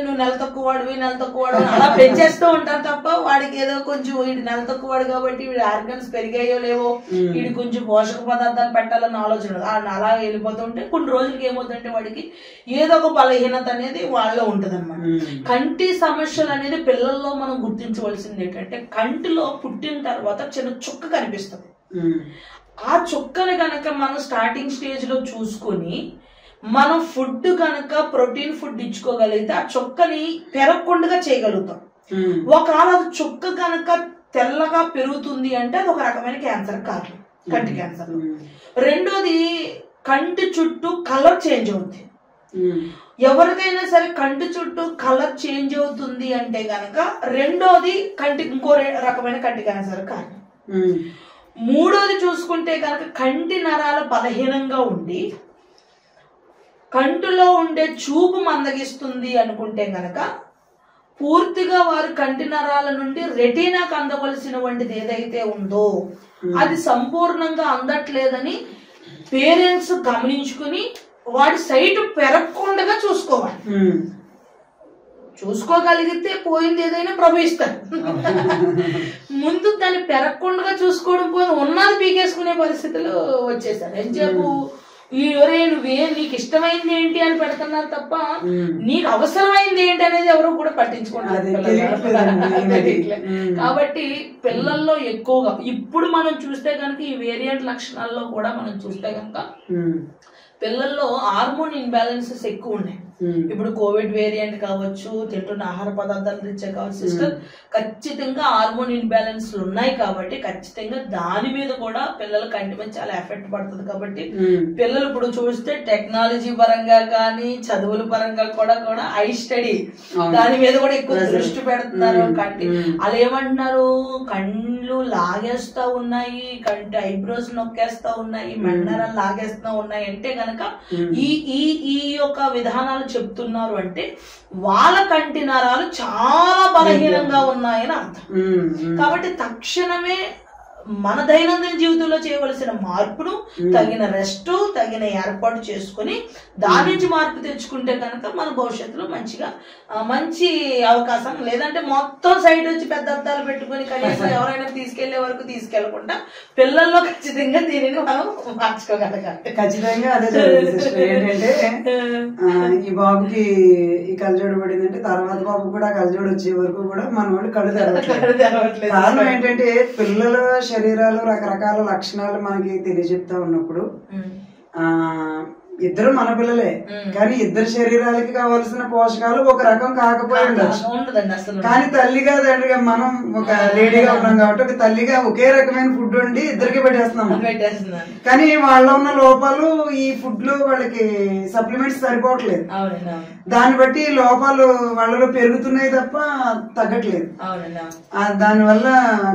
నువ్వు నెల తక్కువ వాడు అలా పెంచేస్తూ ఉంటారు తప్ప వాడికి ఏదో కొంచెం వీడి నెల తక్కువ వాడు కాబట్టి వీడి ఆర్గన్స్ పెరిగాయో లేవో, వీడి కొంచెం పోషక పదార్థాలు పెట్టాలన్న ఆలోచన అలా వెళ్ళిపోతూ ఉంటే కొన్ని రోజులకి ఏమవుతుందంటే వాడికి ఏదో ఒక బలహీనత అనేది వాళ్ళలో ఉంటది అనమాట. కంటి సమస్యలు అనేది పిల్లల్లో మనం గుర్తించవలసింది ఏంటంటే, కంటిలో పుట్టిన తర్వాత చిన్న చుక్క కనిపిస్తుంది. ఆ చుక్కని కనుక మనం స్టార్టింగ్ స్టేజ్ లో చూసుకొని మనం ఫుడ్ కనుక ప్రోటీన్ ఫుడ్ ఇచ్చుకోగలిగితే ఆ చుక్కని పెరగకుండా చేయగలుగుతాం. ఒకవేళ అది చుక్క కనుక తెల్లగా పెరుగుతుంది అంటే అది ఒక రకమైన క్యాన్సర్ కారణం, కంటి క్యాన్సర్. రెండోది కంటి చుట్టూ కలర్ చేంజ్ అవుతుంది. ఎవరికైనా సరే కంటి చుట్టూ కలర్ చేంజ్ అవుతుంది అంటే గనక రెండోది ఇంకో రకమైన కంటి క్యాన్సర్ కారణం. మూడోది చూసుకుంటే కనుక కంటి నరాలు బలహీనంగా ఉండి కంటిలో ఉండే చూపు మందగిస్తుంది అనుకుంటే గనక పూర్తిగా వారు కంటి నరాల నుండి రెటీనాకు అందవలసిన వంటిది ఏదైతే ఉందో అది సంపూర్ణంగా అందట్లేదని పేరెంట్స్ గమనించుకుని వాడి సైట్ పెరగకుండా చూసుకోగలిగితే పోయింది ఏదైనా ప్రవహిస్తారు. ముందు దాన్ని పెరగకుండా చూసుకోవడం పోయి ఉన్నది పీకేసుకునే పరిస్థితులు వచ్చేసారు. ఎంతసేపు నీకు ఇష్టమైంది ఏంటి అని పెడుతున్నారు తప్ప నీకు అవసరమైంది ఏంటి అనేది ఎవరు కూడా పట్టించుకుంటారు. కాబట్టి పిల్లల్లో ఎక్కువగా ఇప్పుడు మనం చూస్తే కనుక ఈ వేరియంట్ లక్షణాల్లో కూడా మనం చూస్తే కనుక పిల్లల్లో హార్మోన్ ఇన్బ్యాలెన్సెస్ ఎక్కువ ఉన్నాయి. ఇప్పుడు కోవిడ్ వేరియంట్ కావచ్చు, తింటున్న ఆహార పదార్థాల రీత్యా కావచ్చు, సిస్టర్ ఖచ్చితంగా హార్మోన్ ఇన్బ్యాలెన్స్ ఉన్నాయి. కాబట్టి ఖచ్చితంగా దాని మీద కూడా పిల్లల కంటి మీద చాలా ఎఫెక్ట్ పడుతుంది. కాబట్టి పిల్లలు ఇప్పుడు చూస్తే టెక్నాలజీ పరంగా కానీ చదువుల పరంగా కూడా ఐ స్టడీ దాని మీద కూడా ఎక్కువ దృష్టి పెడుతున్నారు. కంటి అలా ఏమంటున్నారు, కళ్ళు లాగేస్తా ఉన్నాయి, కంటి ఐబ్రోస్ నొక్కేస్తా ఉన్నాయి, మెన్నరాలు లాగేస్తా ఉన్నాయి అంటే గనక ఈ యొక్క విధానాలు చెప్తున్నారు అంటే వాళ్ళ కంటి నరాలు చాలా బలహీనంగా ఉన్నాయని అర్థం. కాబట్టి తక్షణమే మన దైనందిన జీవితంలో చేయవలసిన మార్పును, తగిన రెస్ట్, తగిన ఏర్పాటు చేసుకుని దాని నుంచి మార్పు తెచ్చుకుంటే కనుక మన భవిష్యత్తులో మంచి అవకాశం. లేదంటే మొత్తం సైడ్ వచ్చి పెద్ద అద్దాలు పెట్టుకుని కనీసం ఎవరైనా తీసుకెళ్లే వరకు తీసుకెళ్లకుండా పిల్లల్లో ఖచ్చితంగా దీనిని మనం మార్చుకోగలగాలి. ఖచ్చితంగా అదే జరుగుతుంది. ఏంటంటే ఈ బాబుకి ఈ కళ్ళజోడు పడిందంటే తర్వాత బాబు కూడా కళ్ళజోడు వచ్చే వరకు కూడా మన వాళ్ళు కళ్ళు తెరవట్లేదు. కారణం ఏంటంటే పిల్లల శరీరాలు రకరకాల లక్షణాలు మనకి తెలియజెప్తా ఉన్నప్పుడు ఇద్దరు మన పిల్లలే, కానీ ఇద్దరు శరీరాలకి కావాల్సిన పోషకాలు ఒక రకం కాకపోయి ఉండొచ్చు. కానీ తల్లిగా తండ్రిగా మనం ఒక లేడీగా ఉన్నాం కాబట్టి ఒక తల్లిగా ఒకే రకమైన ఫుడ్ వండి ఇద్దరికి పెట్టేస్తున్నాం. కానీ వాళ్ళ ఉన్న లోపాలు ఈ ఫుడ్ లో వాళ్ళకి సప్లిమెంట్స్ సరిపోవట్లేదు. దాన్ని బట్టి లోపాలు వాళ్ళలో పెరుగుతున్నాయి తప్ప తగ్గట్లేదు. దానివల్ల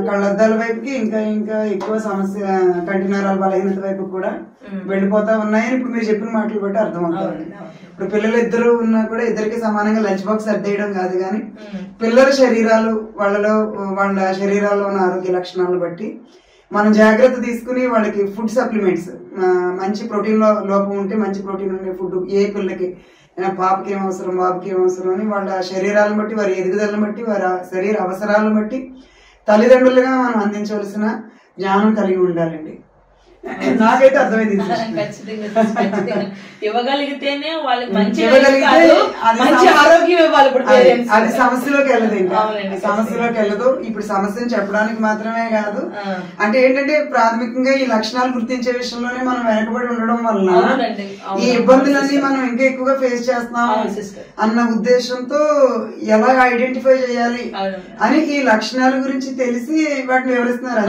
కళ్ళద్దాల వైపుకి ఇంకా ఇంకా ఎక్కువ సమస్య, కంటి నరాల బలహీనత వైపు కూడా వెళ్ళిపోతా ఉన్నాయని ఇప్పుడు మీరు చెప్పిన మాటలు బట్టి అర్థమవుతుంది. ఇప్పుడు పిల్లలు ఇద్దరు ఉన్నా కూడా ఇద్దరికి సమానంగా లంచ్ బాక్స్ సర్దేయడం కాదు, కానీ పిల్లల శరీరాలు వాళ్ళ శరీరాల్లో ఉన్న ఆరోగ్య లక్షణాలను బట్టి మనం జాగ్రత్త తీసుకుని వాళ్ళకి ఫుడ్ సప్లిమెంట్స్, మంచి ప్రోటీన్ లోపం ఉంటే మంచి ప్రోటీన్ ఉండే ఫుడ్ ఏ పిల్లకి, పాపకి ఏం అవసరం, బాబుకి ఏం అవసరం అని వాళ్ళ శరీరాలను బట్టి, వారి ఎదుగుదలను బట్టి, వారి శరీర అవసరాలను బట్టి తల్లిదండ్రులుగా మనం అందించవలసిన జ్ఞానం కలిగి ఉండాలండి. నాకైతే అర్థమైంది. ఖచ్చితంగా ఇవ్వగలిగితేనే వాళ్ళకి మంచి ఆరోగ్యం ఇవ్వాలి. అది సమస్యలోకి వెళ్ళదు, ఇంకా సమస్యలోకి వెళ్ళదు. ఇప్పుడు సమస్యను చెప్పడానికి మాత్రమే కాదు, అంటే ఏంటంటే ప్రాథమికంగా ఈ లక్షణాలు గుర్తించే విషయంలోనే మనం వెనకబడి ఉండడం వల్ల ఈ ఇబ్బందులన్నీ మనం ఇంకా ఎక్కువగా ఫేస్ చేస్తున్నాం అన్న ఉద్దేశంతో ఎలా ఐడెంటిఫై చేయాలి అని ఈ లక్షణాల గురించి తెలిసి వాటిని వివరిస్తున్నారు.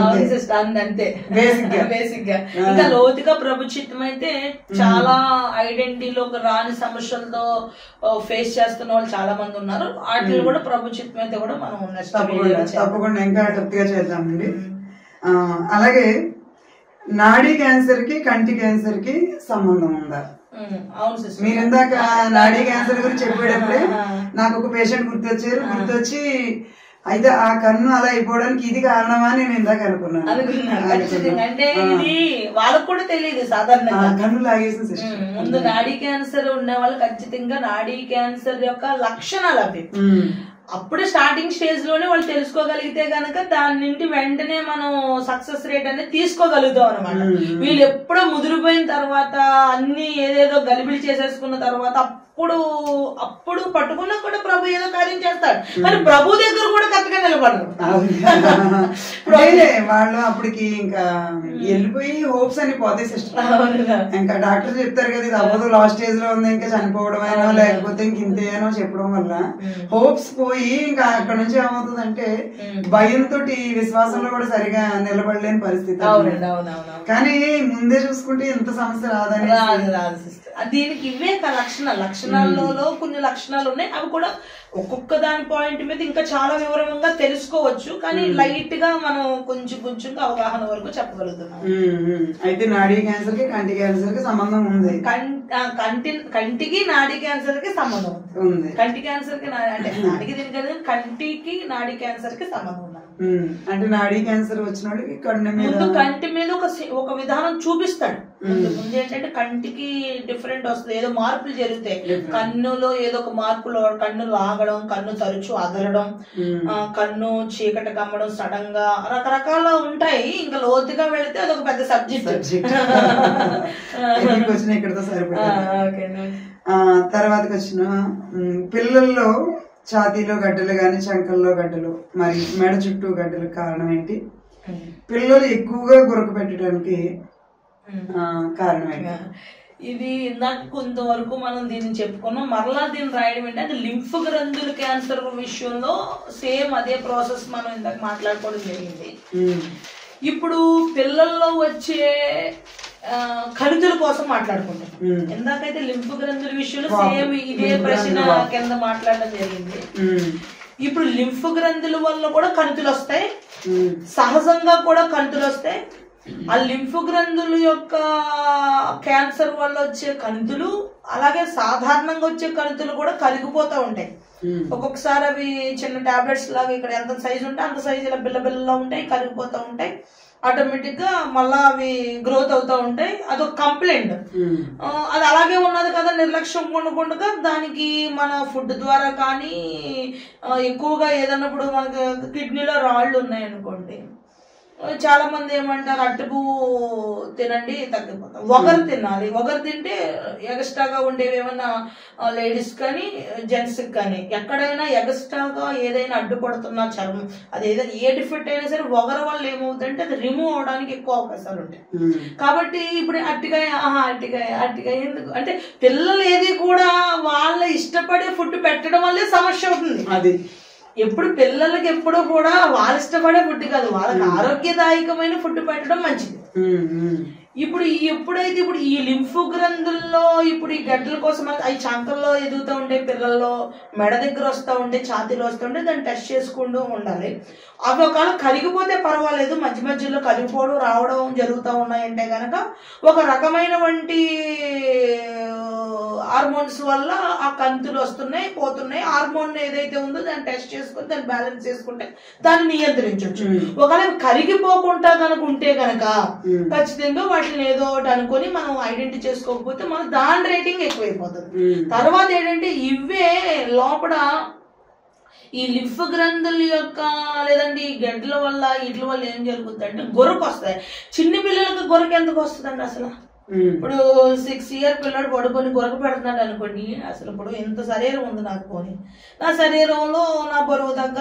అంతే బేసిక్ గా ఇంకా లోతుగా ప్రభు చిత్తం అయితే చాలా ఐడెంటిటీలో రాని సమస్యలతో ఫేస్ చేస్తున్న వాళ్ళు చాలా మంది ఉన్నారు. వాటిలో కూడా ప్రభు చిత్తం అయితే కూడా మనం తప్పకుండా ఇంకా డెప్త్గా చేద్దామండి. అలాగే నాడీ క్యాన్సర్ కి కంటి క్యాన్సర్ కి సంబంధం ఉందా? మీరు ఇందాక నాడీ క్యాన్సర్ గురించి చెప్పేటప్పుడే నాకు ఒక పేషెంట్ గుర్తొచ్చి అయితే ఆ కన్ను అలా అయిపోవడానికి ఇది కారణమా నేను ఇందాక అనుకున్నాను. అంటే ఇది వాళ్ళకు కూడా తెలియదు సాధారణంగా కన్ను లాగేసిన సిస్టమ్. ముందు నాడీ క్యాన్సర్ ఉన్న వాళ్ళు ఖచ్చితంగా నాడీ క్యాన్సర్ యొక్క లక్షణాలు అవి అప్పుడే స్టార్టింగ్ స్టేజ్ లోనే వాళ్ళు తెలుసుకోగలిగితే గనక దాని నుండి వెంటనే మనం సక్సెస్ రేట్ అనేది తీసుకోగలుగుతాం అనమాట. వీళ్ళు ఎప్పుడో ముదిరిపోయిన తర్వాత అన్ని ఏదేదో గలిబిలి చేసేసుకున్న తర్వాత అప్పుడు పట్టుకున్నా కూడా ప్రభు ఏదో కార్యం చేస్తాడు, కానీ ప్రభు దగ్గర కూడా కరెక్ట్గా నిలబడరు. వాళ్ళు అప్పటికి ఇంకా వెళ్ళిపోయి హోప్స్ అని పోతాయి సిస్టర్. ఇంకా డాక్టర్ చెప్తారు కదా ఇది అవ్వదు, లాస్ట్ స్టేజ్ లో ఉంది, ఇంకా చనిపోవడం అయినా లేకపోతే ఇంక ఇంతేనో చెప్పడం వల్ల హోప్స్ పోయి ఇంకా అక్కడ నుంచి ఏమవుతుంది అంటే భయంతో విశ్వాసంలో కూడా సరిగా నిలబడలేని పరిస్థితి. కానీ ముందే చూసుకుంటే ఎంత సమస్య రాదని రాదు సిస్టర్. దీనికి ఇవే లక్షణాలలో కొన్ని లక్షణాలు ఉన్నాయి. అవి కూడా ఒక్కొక్క దాని పాయింట్ మీద ఇంకా చాలా వివరంగా తెలుసుకోవచ్చు, కానీ లైట్ గా మనం కొంచెం అవగాహన వరకు చెప్పగలుగుతున్నాం. అయితే నాడీ క్యాన్సర్ కి కంటి క్యాన్సర్ కి సంబంధం ఉంది. కంటికి నాడీ క్యాన్సర్ కి సంబంధం ఉంది. కంటి క్యాన్సర్ కి అంటే నాడికి దీనికి కంటికి నాడీ క్యాన్సర్ కి సంబంధం ఉంది. అంటే నాడీ క్యాన్సర్ వచ్చిన వాళ్ళకి కంటి మీద ఒక విధానం చూపిస్తాడు. ముందు ఏంటంటే కంటికి డిఫరెంట్ వస్తుంది, ఏదో మార్పులు జరుగుతాయి. కన్నులో ఏదో ఒక మార్పులు, కన్ను లాగడం, కన్ను తరచు అదలడం, కన్ను చీకటి కమ్మడం సడన్ గా రకరకాల ఉంటాయి. ఇంకా లోతుగా వెళితే అదొక పెద్ద సబ్జెక్ట్. ఇక్కడతో సరిపోయింది. తర్వాతకి వచ్చిన పిల్లల్లో ఛాతీలో గడ్డలు గాని చంకల్లో గడ్డలు మరి మెడ చుట్టూ గడ్డలు కారణం ఏంటి? పిల్లలు ఎక్కువగా గురక పెట్టడానికి కారణం ఏంటి? ఇది ఇందాక కొంతవరకు మనం దీన్ని చెప్పుకున్నాం. మరలా దీన్ని రాయడం ఏంటంటే లింఫ్ గ్రంథుల క్యాన్సర్ విషయంలో సేమ్ అదే ప్రాసెస్ మనం ఇందాక మాట్లాడుకోవడం జరిగింది. ఇప్పుడు పిల్లల్లో వచ్చే కణితుల కోసం మాట్లాడుకుంటాం. ఎందాకైతే లింఫ్ గ్రంథుల విషయంలో సేమ్ ఇదే ప్రశ్న కింద మాట్లాడడం జరిగింది. ఇప్పుడు లింఫ్ గ్రంథుల వల్ల కూడా కణితులు వస్తాయి, సహజంగా కూడా కణితులు వస్తాయి. ఆ లింఫ్ గ్రంథుల యొక్క క్యాన్సర్ వల్ల వచ్చే కణితులు అలాగే సాధారణంగా వచ్చే కణితులు కూడా కరిగిపోతూ ఉంటాయి. ఒక్కొక్కసారి అవి చిన్న టాబ్లెట్స్ లాగా ఇక్కడ ఎంత సైజు ఉంటే అంత సైజు ఇలా బిల్లబిల్లలా ఉంటాయి, కరిగిపోతూ ఉంటాయి. ఆటోమేటిక్ గా మళ్ళా అవి గ్రోత్ అవుతూ ఉంటాయి. అదొక కంప్లైంట్. అది అలాగే ఉన్నది కదా, నిర్లక్ష్యం ఉండకుండా దానికి మన ఫుడ్ ద్వారా కానీ ఎక్కువగా ఏదన్నప్పుడు మనకు కిడ్నీలో రాళ్ళు ఉన్నాయనుకోండి, చాలా మంది ఏమంటారు అట్టుపు తినండి తగ్గిపోతాం, ఒగరు తినాలి. ఒగరు తింటే ఎగస్ట్రాగా ఉండేవి ఏమన్నా లేడీస్ కానీ జెంట్స్ కానీ ఎక్కడైనా ఎగస్ట్రాగా ఏదైనా అడ్డుపడుతున్నా చర్మం అది ఏదైనా ఏ డిఫెక్ట్ అయినా సరే ఒగరు వల్ల ఏమవుతుందంటే అది రిమూవ్ అవడానికి ఎక్కువ అవకాశాలు ఉంటాయి. కాబట్టి ఇప్పుడు అట్టికాయ ఎందుకు అంటే పిల్లలు ఏది కూడా వాళ్ళ ఇష్టపడే ఫుడ్ పెట్టడం వల్లే సమస్య అవుతుంది. అది ఎప్పుడు పిల్లలకి ఎప్పుడు కూడా వాళ్ళు ఇష్టపడే ఫుడ్ కాదు, వాళ్ళకి ఆరోగ్యదాయకమైన ఫుడ్ పెట్టడం మంచిది. ఇప్పుడు ఎప్పుడైతే ఇప్పుడు ఈ లింఫ్ గ్రంథుల్లో ఇప్పుడు ఈ గడ్డల కోసం అవి చంకల్లో ఎదుగుతూ ఉంటాయి, పిల్లల్లో మెడ దగ్గర వస్తూ ఉంటే, ఛాతీలో వస్తూ ఉంటే దాన్ని టెస్ట్ చేసుకుంటూ ఉండాలి. అవి ఒకవేళ కరిగిపోతే పర్వాలేదు, మధ్య మధ్యలో కరిగిపోవడం రావడం జరుగుతూ ఉన్నాయంటే కనుక ఒక రకమైన వంటి హార్మోన్స్ వల్ల ఆ కంతులు వస్తున్నాయి పోతున్నాయి. హార్మోన్ ఏదైతే ఉందో దాన్ని టెస్ట్ చేసుకుని దాన్ని బ్యాలెన్స్ చేసుకుంటే దాన్ని నియంత్రించవచ్చు. ఒకవేళ కరిగిపోకుండా కనుక ఉంటే కనుక ఖచ్చితంగా వాటిని ఏదో ఒకటి అనుకొని మనం ఐడెంటిఫై చేసుకోకపోతే మన దాని రేటింగ్ ఎక్కువైపోతుంది. తర్వాత ఏంటంటే ఇవే లోపల ఈ లింఫ్ గ్రంథుల యొక్క లేదంటే ఈ గడ్డల వల్ల వీటి వల్ల ఏం జరుగుతుంది అంటే గొరకు వస్తాయి. చిన్న పిల్లలకు గొరకు ఎందుకు వస్తుందండి అసలు? ఇప్పుడు 6 year పిల్లడు పడుకొని గొరక పెడుతున్నాడు అనుకోండి, అసలు ఇప్పుడు ఇంత శరీరం ఉంది నాకు, పోనీ నా శరీరంలో నా బరువు తగ్గ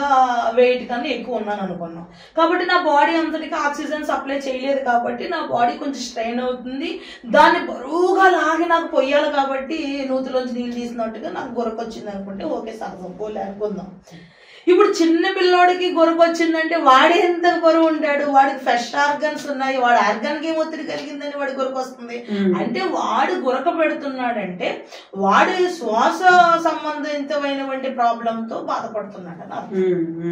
వెయిట్ కన్నా ఎక్కువ ఉన్నాను అనుకున్నాం కాబట్టి నా బాడీ అంతటికి ఆక్సిజన్ సప్లై చేయలేదు కాబట్టి నా బాడీ కొంచెం స్ట్రెయిన్ అవుతుంది. దాన్ని బరువుగా లాగి నాకు పొయ్యాలి కాబట్టి నూతిలోంచి నీళ్ళు తీసినట్టుగా నాకు గొరక వచ్చింది అనుకుంటే ఓకే, సగం పోలే అనుకుందాం. ఇప్పుడు చిన్న పిల్లోడికి గొరకు వచ్చిందంటే వాడి ఎంత బరువు ఉంటాడు, వాడికి ఫ్రెష్ ఆర్గన్స్ ఉన్నాయి, వాడి ఆర్గాన్కి ఏం ఒత్తిడి కలిగిందని వాడి గొరకు వస్తుంది అంటే వాడు గొరక పెడుతున్నాడంటే వాడి శ్వాస సంబంధితమైనటువంటి ప్రాబ్లంతో బాధపడుతున్నాడు అన్నారు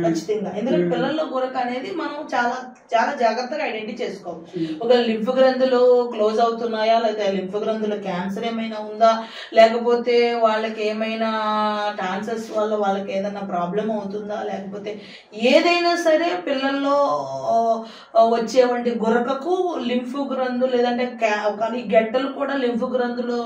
ఖచ్చితంగా. ఎందుకంటే పిల్లల్లో గొరక అనేది మనం చాలా చాలా జాగ్రత్తగా ఐడెంటిఫై చేసుకోవచ్చు. ఒక లింఫ్ గ్రంథులు క్లోజ్ అవుతున్నాయా, లేదా లింఫ్ గ్రంథులు క్యాన్సర్ ఏమైనా ఉందా, లేకపోతే వాళ్ళకి ఏమైనా టాన్సర్స్ వల్ల వాళ్ళకి ఏదైనా ప్రాబ్లం అవుతుంది, లేకపోతే ఏదైనా సరే పిల్లల్లో వచ్చేవంటి గొరకకు లింఫ్ గ్రంథులు లేదంటే కానీ గడ్డలు కూడా లింఫ్ గ్రంథులు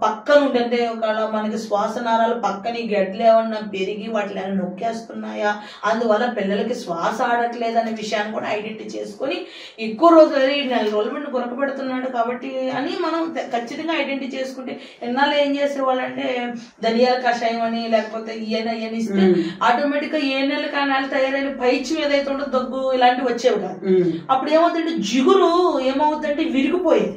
పక్కన ఉంటే ఒకవేళ మనకి శ్వాసనాళాలు పక్కన ఈ గడ్డలు ఏమన్నా పెరిగి వాటిని ఏమైనా నొక్కేస్తున్నాయా, అందువల్ల పిల్లలకి శ్వాస ఆడట్లేదు అనే విషయాన్ని కూడా ఐడెంటిఫై చేసుకొని ఎక్కువ రోజులు 4 రోజుల నుండి గొరక పెడుతున్నాడు కాబట్టి అని మనం ఖచ్చితంగా ఐడెంటిఫై చేసుకుంటే ఎన్నాళ్ళు ఏం చేసేవాళ్ళంటే ధనియాల కషాయం అని లేకపోతే ఈయన ఇస్తే ఆటోమేటిక్ గా ఏ నెలకి ఆ నెల తయారైన పైచ్యం ఏదైతే ఉంటుందో దగ్గు ఇలాంటివి వచ్చేవి కాదు. అప్పుడు ఏమవుతుందంటే జిగురు ఏమవుతుందంటే విరిగిపోయేది.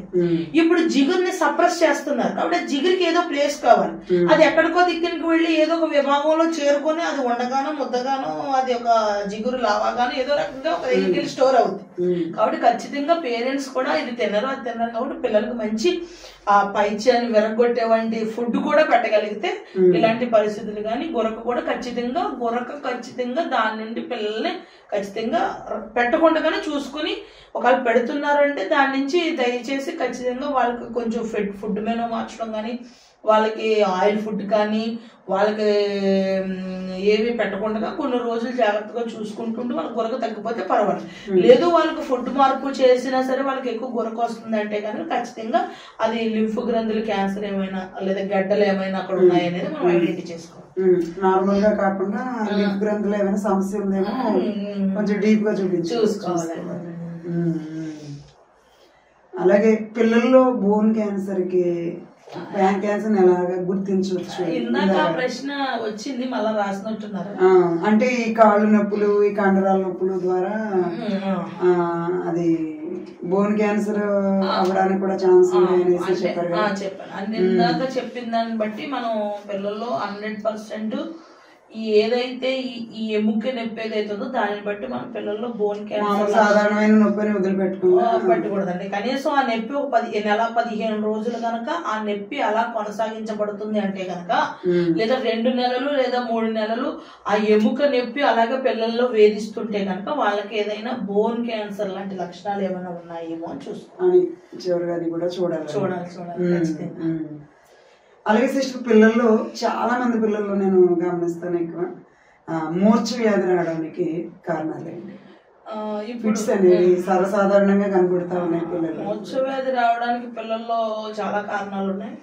ఇప్పుడు జిగురుని సప్రెస్ చేస్తున్నారు కాబట్టి జిగురికి ఏదో ప్లేస్ కావాలి, అది ఎక్కడికో దిక్కునికి వెళ్ళి ఏదో ఒక విభాగంలో చేరుకొని అది ఉండగానో ముద్దగానో అది ఒక జిగురు లావాగానో ఏదో రకంగా ఒక దగ్గరికి స్టోర్ అవుతుంది. కాబట్టి ఖచ్చితంగా పేరెంట్స్ కూడా ఇది తినరు అది తినరు కాబట్టి పిల్లలకు మంచి ఆ పైచ్యాన్ని విరగొట్టేవంటి ఫుడ్ కూడా పెట్టగలిగితే ఇలాంటి పరిస్థితులు కానీ గొరక ఖచ్చితంగా దాని నుండి పిల్లల్ని ఖచ్చితంగా పెట్టకుండా చూసుకుని ఒకవేళ పెడుతున్నారంటే దాని నుంచి దయచేసి ఖచ్చితంగా వాళ్ళకి కొంచెం ఫుడ్ మెనూ మార్చడం కానీ, వాళ్ళకి ఆయిల్ ఫుడ్ కానీ వాళ్ళకి ఏవి పెట్టకుండా కొన్ని రోజులు జాగ్రత్తగా చూసుకుంటుంటే వాళ్ళకి గొరక తగ్గిపోతే పర్వాలేదు. లేదు వాళ్ళకి ఫుడ్ మార్పు చేసినా సరే వాళ్ళకి ఎక్కువ గొరక వస్తుందంటే కనుక ఖచ్చితంగా అది లింఫ్ గ్రంథులు క్యాన్సర్ ఏమైనా లేదా గడ్డలు ఏమైనా అక్కడ ఉన్నాయనేది మనం ఐడెంటిఫై చేసుకోవాలి. నార్మల్ గా కాకుండా లింఫ్ గ్రంథులు ఏమైనా సమస్య ఉందేమో కొంచెం డీప్ గా చూసుకోవాలి. అలాగే పిల్లల్లో బోన్ క్యాన్సర్ కి బ్యాంక్ క్యాన్సర్ ఎలాగా గుర్తించవచ్చు? ఇందాక ప్రశ్న వచ్చింది మళ్ళా రాసినట్టున్నారు. అంటే ఈ కాళ్ళు నొప్పులు ఈ కండరాల నొప్పుల ద్వారా అది బోన్ క్యాన్సర్ అవ్వడానికి కూడా ఛాన్స్ ఉన్నాయనేసి చెప్పారు. చెప్పాను ఇందాక చెప్పిన దాన్ని బట్టి మనం పిల్లల్లో 100% ఈ ఏదైతే ఈ ఎముక నొప్పి ఏదైతే ఉందో దాన్ని బట్టి మన పిల్లల్లో బోన్ క్యాన్సర్ సాధారణమైన నొప్పిని వదిలిపెట్టకూడదండి. కనీసం ఆ నొప్పి ఒక నెల 15 రోజులు కనుక ఆ నొప్పి అలా కొనసాగించబడుతుంది అంటే కనుక లేదా 2 నెలలు లేదా 3 నెలలు ఆ ఎముక నొప్పి అలాగే పిల్లల్లో వేధిస్తుంటే కనుక వాళ్ళకి ఏదైనా బోన్ క్యాన్సర్ లాంటి లక్షణాలు ఏమైనా ఉన్నాయేమో అని చూసుకోవాలి. చివరిగా అది కూడా చూడాలి ఖచ్చితంగా. అలాగే సిస్టర్ పిల్లల్లో చాలా మంది పిల్లల్లో నేను గమనిస్తాను ఎక్కువ మూర్ఛ వ్యాధి రావడానికి కారణాలు ఏంటి? సర్వసాధారణంగా కనబడుతూ ఉన్నాయి పిల్లలు. మూర్ఛ వ్యాధి రావడానికి పిల్లల్లో చాలా కారణాలు ఉన్నాయి.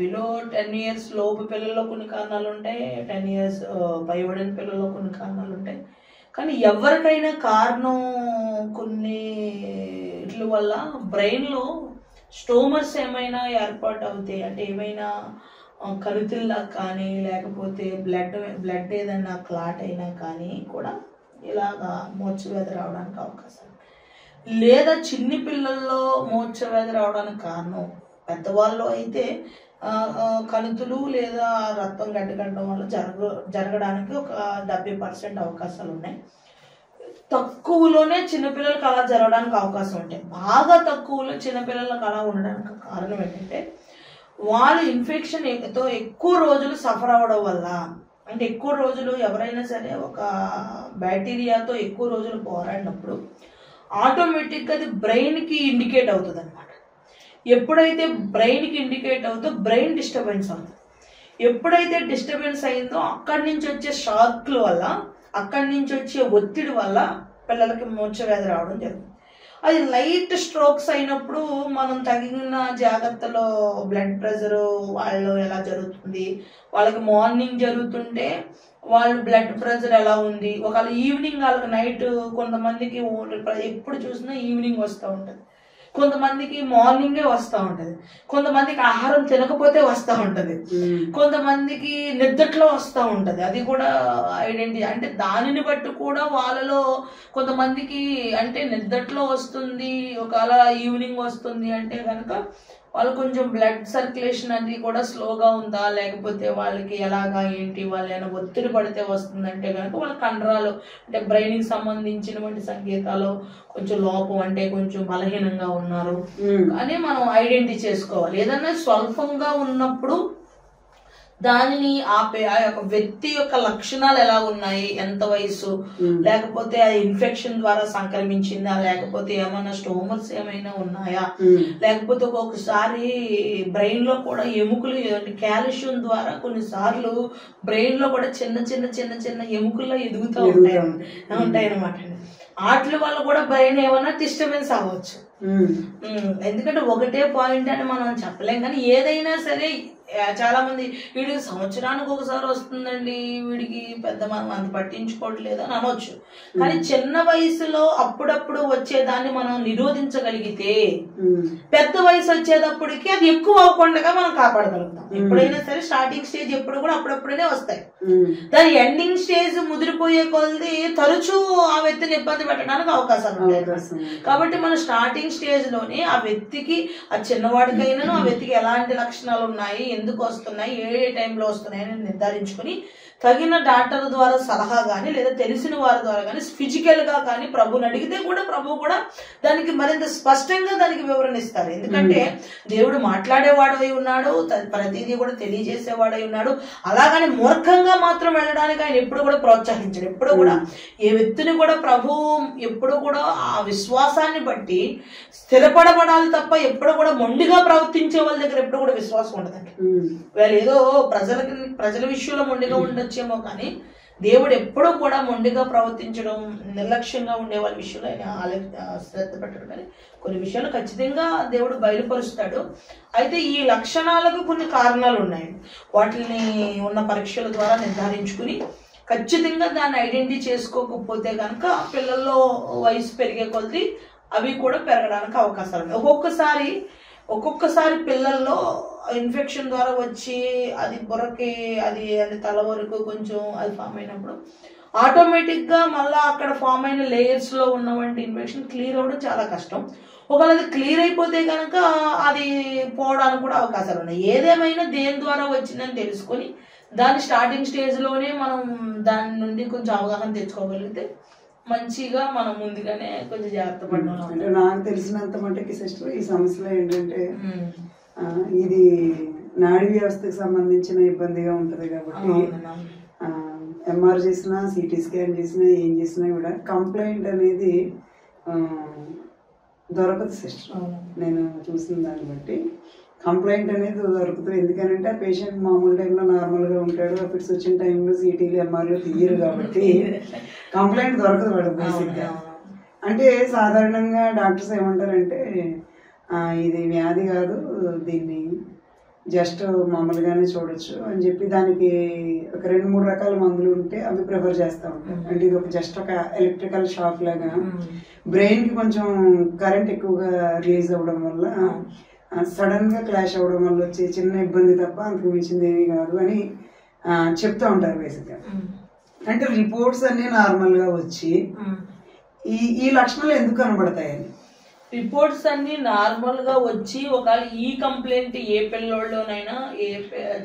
బిలో 10 years లోపు పిల్లల్లో కొన్ని కారణాలు ఉంటాయి, 10 years పైబడిన పిల్లల్లో కొన్ని కారణాలు ఉంటాయి. కానీ ఎవరికైనా కారణం కొన్ని ఇట్ల వల్ల బ్రెయిన్లో స్టోమర్స్ ఏమైనా ఏర్పాటు అవుతాయి అంటే ఏమైనా కరుతిల్లా కానీ లేకపోతే బ్లడ్ ఏదైనా క్లాట్ అయినా కానీ కూడా ఇలాగా మూర్ఛ వ్యాధి రావడానికి అవకాశం. లేదా చిన్ని పిల్లల్లో మూర్ఛ వ్యాధి రావడానికి కారణం పెద్దవాళ్ళు అయితే కణుతులు లేదా రక్తం గడ్డగట్టడం వల్ల జరగడానికి ఒక 70% అవకాశాలు ఉన్నాయి. తక్కువలోనే చిన్నపిల్లలకు అలా జరగడానికి అవకాశం ఉంటాయి. బాగా తక్కువలో చిన్నపిల్లలకు అలా ఉండడానికి కారణం ఏంటంటే వాళ్ళు ఇన్ఫెక్షన్తో ఎక్కువ రోజులు సఫర్ అవ్వడం వల్ల. అంటే ఎక్కువ రోజులు ఎవరైనా సరే ఒక బ్యాక్టీరియాతో ఎక్కువ రోజులు పోరాడినప్పుడు ఆటోమేటిక్గా అది బ్రెయిన్కి ఇండికేట్ అవుతుంది అనమాట. ఎప్పుడైతే బ్రెయిన్కి ఇండికేట్ అవుతుందో బ్రెయిన్ డిస్టర్బెన్స్ అవుతుంది. ఎప్పుడైతే డిస్టర్బెన్స్ అయిందో అక్కడి నుంచి వచ్చే షాక్ల వల్ల అక్కడి నుంచి వచ్చే ఒత్తిడి వల్ల పిల్లలకి మూర్ఛ వ్యాధి రావడం జరుగుతుంది. అది లైట్ స్ట్రోక్స్ అయినప్పుడు మనం తగిన జాగ్రత్తలో బ్లడ్ ప్రెషర్ వాళ్ళు ఎలా జరుగుతుంది, వాళ్ళకి మార్నింగ్ జరుగుతుంటే వాళ్ళు బ్లడ్ ప్రెషర్ ఎలా ఉంది, ఒకవేళ ఈవినింగ్ వాళ్ళకి నైట్ కొంతమందికి ఎప్పుడు చూసినా ఈవినింగ్ వస్తూ ఉంటుంది, కొంతమందికి మార్నింగే వస్తూ ఉంటుంది, కొంతమందికి ఆహారం తినకపోతే వస్తూ ఉంటుంది, కొంతమందికి నిద్రలో వస్తూ ఉంటుంది. అది కూడా ఐడెంటిటీ అంటే దానిని బట్టి కూడా వాళ్ళలో కొంతమందికి అంటే నిద్రలో వస్తుంది, ఒకవేళ ఈవినింగ్ వస్తుంది అంటే కనుక వాళ్ళు కొంచెం బ్లడ్ సర్క్యులేషన్ అది కూడా స్లోగా ఉందా, లేకపోతే వాళ్ళకి ఎలాగా ఏంటి, వాళ్ళు ఏమైనా ఒత్తిడి పడితే వస్తుందంటే కనుక వాళ్ళ కండరాలు అంటే బ్రెయిన్కి సంబంధించినటువంటి సంకేతాలు కొంచెం లోపం అంటే కొంచెం బలహీనంగా ఉన్నారు అని మనం ఐడెంటిఫై చేసుకోవాలి. ఏదన్నా స్వల్పంగా ఉన్నప్పుడు దానిని ఆ యొక్క వ్యక్తి యొక్క లక్షణాలు ఎలా ఉన్నాయి, ఎంత వయసు, లేకపోతే అది ఇన్ఫెక్షన్ ద్వారా సంక్రమించిందా, లేకపోతే ఏమైనా స్టోమర్స్ ఏమైనా ఉన్నాయా, లేకపోతే ఒక్కొక్కసారి బ్రెయిన్ లో కూడా ఎముకలు కాల్షియం ద్వారా కొన్నిసార్లు బ్రెయిన్ లో కూడా చిన్న చిన్న చిన్న చిన్న ఎముకల్లో ఎదుగుతూ ఉంటాయి అన్నమాట. వాటి వల్ల కూడా బ్రెయిన్ ఏమన్నా డిస్టర్బెన్స్ అవ్వచ్చు. ఎందుకంటే ఒకటే పాయింట్ అని మనం చెప్పలేం, కానీ ఏదైనా సరే చాలా మంది వీడికి సంవత్సరానికి ఒకసారి వస్తుందండి, వీడికి పెద్ద మనం అంత పట్టించుకోవట్లేదు అని అనొచ్చు. కానీ చిన్న వయసులో అప్పుడప్పుడు వచ్చేదాన్ని మనం నిరోధించగలిగితే పెద్ద వయసు వచ్చేటప్పటికి అది ఎక్కువ అవ్వకుండా మనం కాపాడగలుగుతాం. ఎప్పుడైనా సరే స్టార్టింగ్ స్టేజ్ ఎప్పుడు కూడా అప్పుడప్పుడనే వస్తాయి, దాని ఎండింగ్ స్టేజ్ ముదిరిపోయే కొలది తరచూ ఆ వ్యక్తిని ఇబ్బంది పెట్టడానికి అవకాశాలు ఉంటాయి. కాబట్టి మన స్టార్టింగ్ స్టేజ్ లోనే ఆ వ్యక్తికి ఆ చిన్నవాడికైనా ఆ వ్యక్తికి ఎలాంటి లక్షణాలు ఉన్నాయి, ఎందుకు వస్తున్నాయి, ఏ టైంలో వస్తున్నాయి అని నిర్ధారించుకుని తగిన డాక్టర్ ద్వారా సలహా కానీ లేదా తెలిసిన వారి ద్వారా కానీ ఫిజికల్ గా కానీ ప్రభుని అడిగితే కూడా ప్రభు కూడా దానికి మరింత స్పష్టంగా దానికి వివరణ ఇస్తారు. ఎందుకంటే దేవుడు మాట్లాడేవాడై ఉన్నాడు, ప్రతిదీ కూడా తెలియజేసేవాడై ఉన్నాడు. అలాగని మూర్ఖంగా మాత్రం వెళ్ళడానికి ఆయన ఎప్పుడు కూడా ప్రోత్సహించాడు. ఎప్పుడు కూడా ఏ వ్యక్తిని కూడా ప్రభు ఎప్పుడు కూడా ఆ విశ్వాసాన్ని బట్టి స్థిరపడబడాలి తప్ప ఎప్పుడు కూడా మొండిగా ప్రవర్తించే వాళ్ళ దగ్గర ఎప్పుడు కూడా విశ్వాసం ఉండదండి. వాళ్ళు ఏదో ప్రజల విషయంలో మొండిగా ఉండొచ్చేమో, కానీ దేవుడు ఎప్పుడూ కూడా మొండిగా ప్రవర్తించడం, నిర్లక్ష్యంగా ఉండే వాళ్ళ విషయంలో ఆయన శ్రద్ధ పెట్టడం, కానీ కొన్ని విషయాలు ఖచ్చితంగా దేవుడు బయలుపరుస్తాడు. అయితే ఈ లక్షణాలకు కొన్ని కారణాలు ఉన్నాయి, వాటిని ఉన్న పరీక్షల ద్వారా నిర్ధారించుకుని ఖచ్చితంగా దాన్ని ఐడెంటిఫై చేసుకోకపోతే కనుక పిల్లల్లో వయసు పెరిగే కొద్దీ అవి కూడా పెరగడానికి అవకాశాలు ఉన్నాయి. ఒక్కొక్కసారి పిల్లల్లో ఇన్ఫెక్షన్ ద్వారా వచ్చి అది బుర్రకి అది తల వరకు కొంచెం అది ఫామ్ అయినప్పుడు ఆటోమేటిక్గా మళ్ళీ అక్కడ ఫామ్ అయిన లేయర్స్లో ఉన్నటువంటి ఇన్ఫెక్షన్ క్లియర్ అవ్వడం చాలా కష్టం. ఒకవేళ అది క్లియర్ అయిపోతే కనుక అది పోవడానికి కూడా అవకాశాలు ఉన్నాయి. ఏదేమైనా దేని ద్వారా వచ్చిందని తెలుసుకొని దాని స్టార్టింగ్ స్టేజ్లోనే మనం దాని నుండి కొంచెం అవగాహన తెచ్చుకోగలిగితే మంచిగా మనం ముందుగానే కొంచెం జాగ్రత్త పడడం. అంటే నాకు తెలిసినంత మటుకి సిస్టర్ ఈ సమస్యలో ఏంటంటే ఇది నాడీ వ్యవస్థకు సంబంధించిన ఇబ్బందిగా ఉంటుంది కాబట్టి ఎంఆర్ చేసినా సిటీ స్కాన్ చేసినా ఏం చేసినా కూడా కంప్లైంట్ అనేది దొరకదు సిస్టర్. నేను చూసిన దాన్ని బట్టి కంప్లైంట్ అనేది దొరుకుతుంది. ఎందుకనంటే ఆ పేషెంట్ మామూలు టైంలో నార్మల్గా ఉంటాడు, ఫిట్స్ వచ్చిన టైంలో సిటీలు ఎంఆర్లో తీయరు కాబట్టి కంప్లైంట్ దొరకదు వాడు బేసిక్గా. అంటే సాధారణంగా డాక్టర్స్ ఏమంటారంటే ఇది వ్యాధి కాదు, దీన్ని జస్ట్ మామూలుగానే చూడొచ్చు అని చెప్పి దానికి ఒక 2-3 రకాల మందులు ఉంటే అవి ప్రిఫర్ చేస్తూ ఉంటారు. అంటే ఇది ఒక జస్ట్ ఒక ఎలక్ట్రికల్ షాక్ లాగా బ్రెయిన్కి కొంచెం కరెంట్ ఎక్కువగా రిలీజ్ అవ్వడం వల్ల సడన్ గా క్లాష్ అవ్వడం వల్ల వచ్చే చిన్న ఇబ్బంది తప్ప అంతకు మించింది ఏమీ కాదు అని చెప్తూ ఉంటారు బేసిక్గా. అంటే రిపోర్ట్స్ అన్ని నార్మల్ గా వచ్చి ఈ లక్షణాలు ఎందుకు కనబడతాయని రిపోర్ట్స్ అన్ని నార్మల్ గా వచ్చి ఒకవేళ ఈ కంప్లైంట్ ఏ పిల్లోళ్ళలోనైనా ఏ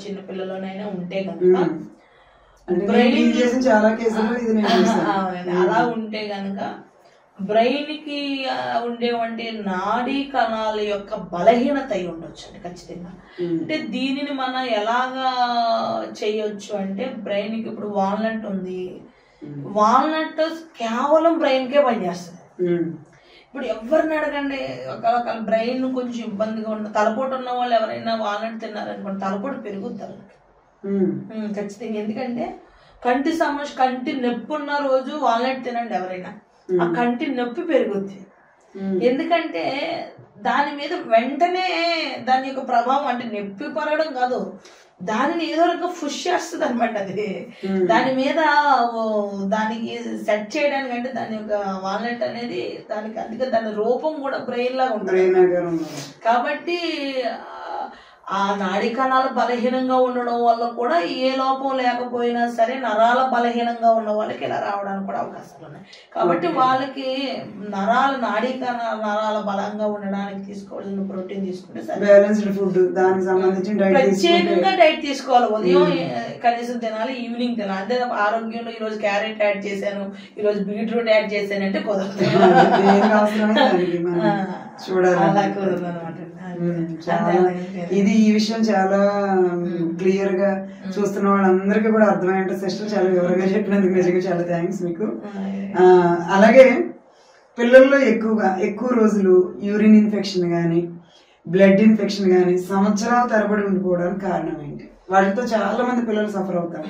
చిన్న పిల్లలోనైనా ఉంటే కనుక చాలా కేసులు ఇది అలా ఉంటే కనుక బ్రెయిన్ కి ఉండేవంటి నాడీ కణాల యొక్క బలహీనత అయి ఉండొచ్చు అండి ఖచ్చితంగా. అంటే దీనిని మనం ఎలాగా చేయొచ్చు అంటే బ్రెయిన్ కి ఇప్పుడు వాల్నట్ ఉంది, వాల్నట్ కేవలం బ్రెయిన్ కే పనిచేస్తుంది. ఇప్పుడు ఎవరిని అడగండి, ఒక బ్రెయిన్ కొంచెం ఇబ్బందిగా ఉన్న తలపోటు ఉన్న వాళ్ళు ఎవరైనా వాల్నట్ తిన్నారనుకోండి తలపోటు పెరుగుతారు ఖచ్చితంగా. ఎందుకంటే కంటి నొప్పి ఉన్న రోజు వాల్నట్ తినండి ఎవరైనా, ఆ కంటి నొప్పి పెరుగుద్ది. ఎందుకంటే దాని మీద వెంటనే దాని యొక్క ప్రభావం అంటే నొప్పి పడడం కాదు, దానిని ఏదో రకంగా పుష్ చేస్తుంది అనమాట. అది దాని మీద దానికి సెట్ చేయడానికి అంటే దాని యొక్క వాల్నట్ అనేది దానికి అందుకే దాని రూపం కూడా బ్రెయిన్ లాగా ఉంటుంది. కాబట్టి ఆ నాడీ కణాలు బలహీనంగా ఉండడం వల్ల కూడా ఏ లోపం లేకపోయినా సరే నరాల బలహీనంగా ఉన్న వాళ్ళకి ఇలా రావడానికి కూడా అవకాశాలు ఉన్నాయి. కాబట్టి వాళ్ళకి నాడీ నరాల బలంగా ఉండడానికి తీసుకోవాల్సిన ప్రోటీన్ తీసుకుంటే సరే, బ్యాలెన్స్డ్ ఫుడ్ దానికి సంబంధించి ప్రత్యేకంగా డైట్ తీసుకోవాలి. ఉదయం కనీసం తినాలి, ఈవినింగ్ తినాలి. అంటే ఆరోగ్యంలో ఈ రోజు క్యారెట్ యాడ్ చేశాను, ఈ రోజు బీట్రూట్ యాడ్ చేశాను అంటే కుదరదు. అలా కుదరదు అనమాట. ఇది ఈ విషయం చాలా క్లియర్ గా చూస్తున్న వాళ్ళందరికీ కూడా అర్థమయ్యేట సిస్టర్ చాలా వివరంగా చెప్పినందుకు నిజంగా చాలా థ్యాంక్స్ మీకు. అలాగే పిల్లల్లో ఎక్కువ రోజులు యూరిన్ ఇన్ఫెక్షన్ గానీ బ్లడ్ ఇన్ఫెక్షన్ గానీ సంవత్సరాల తరబడి ఉండిపోవడానికి కారణం ఏంటి? వాటితో చాలా మంది పిల్లలు సఫర్ అవుతారు.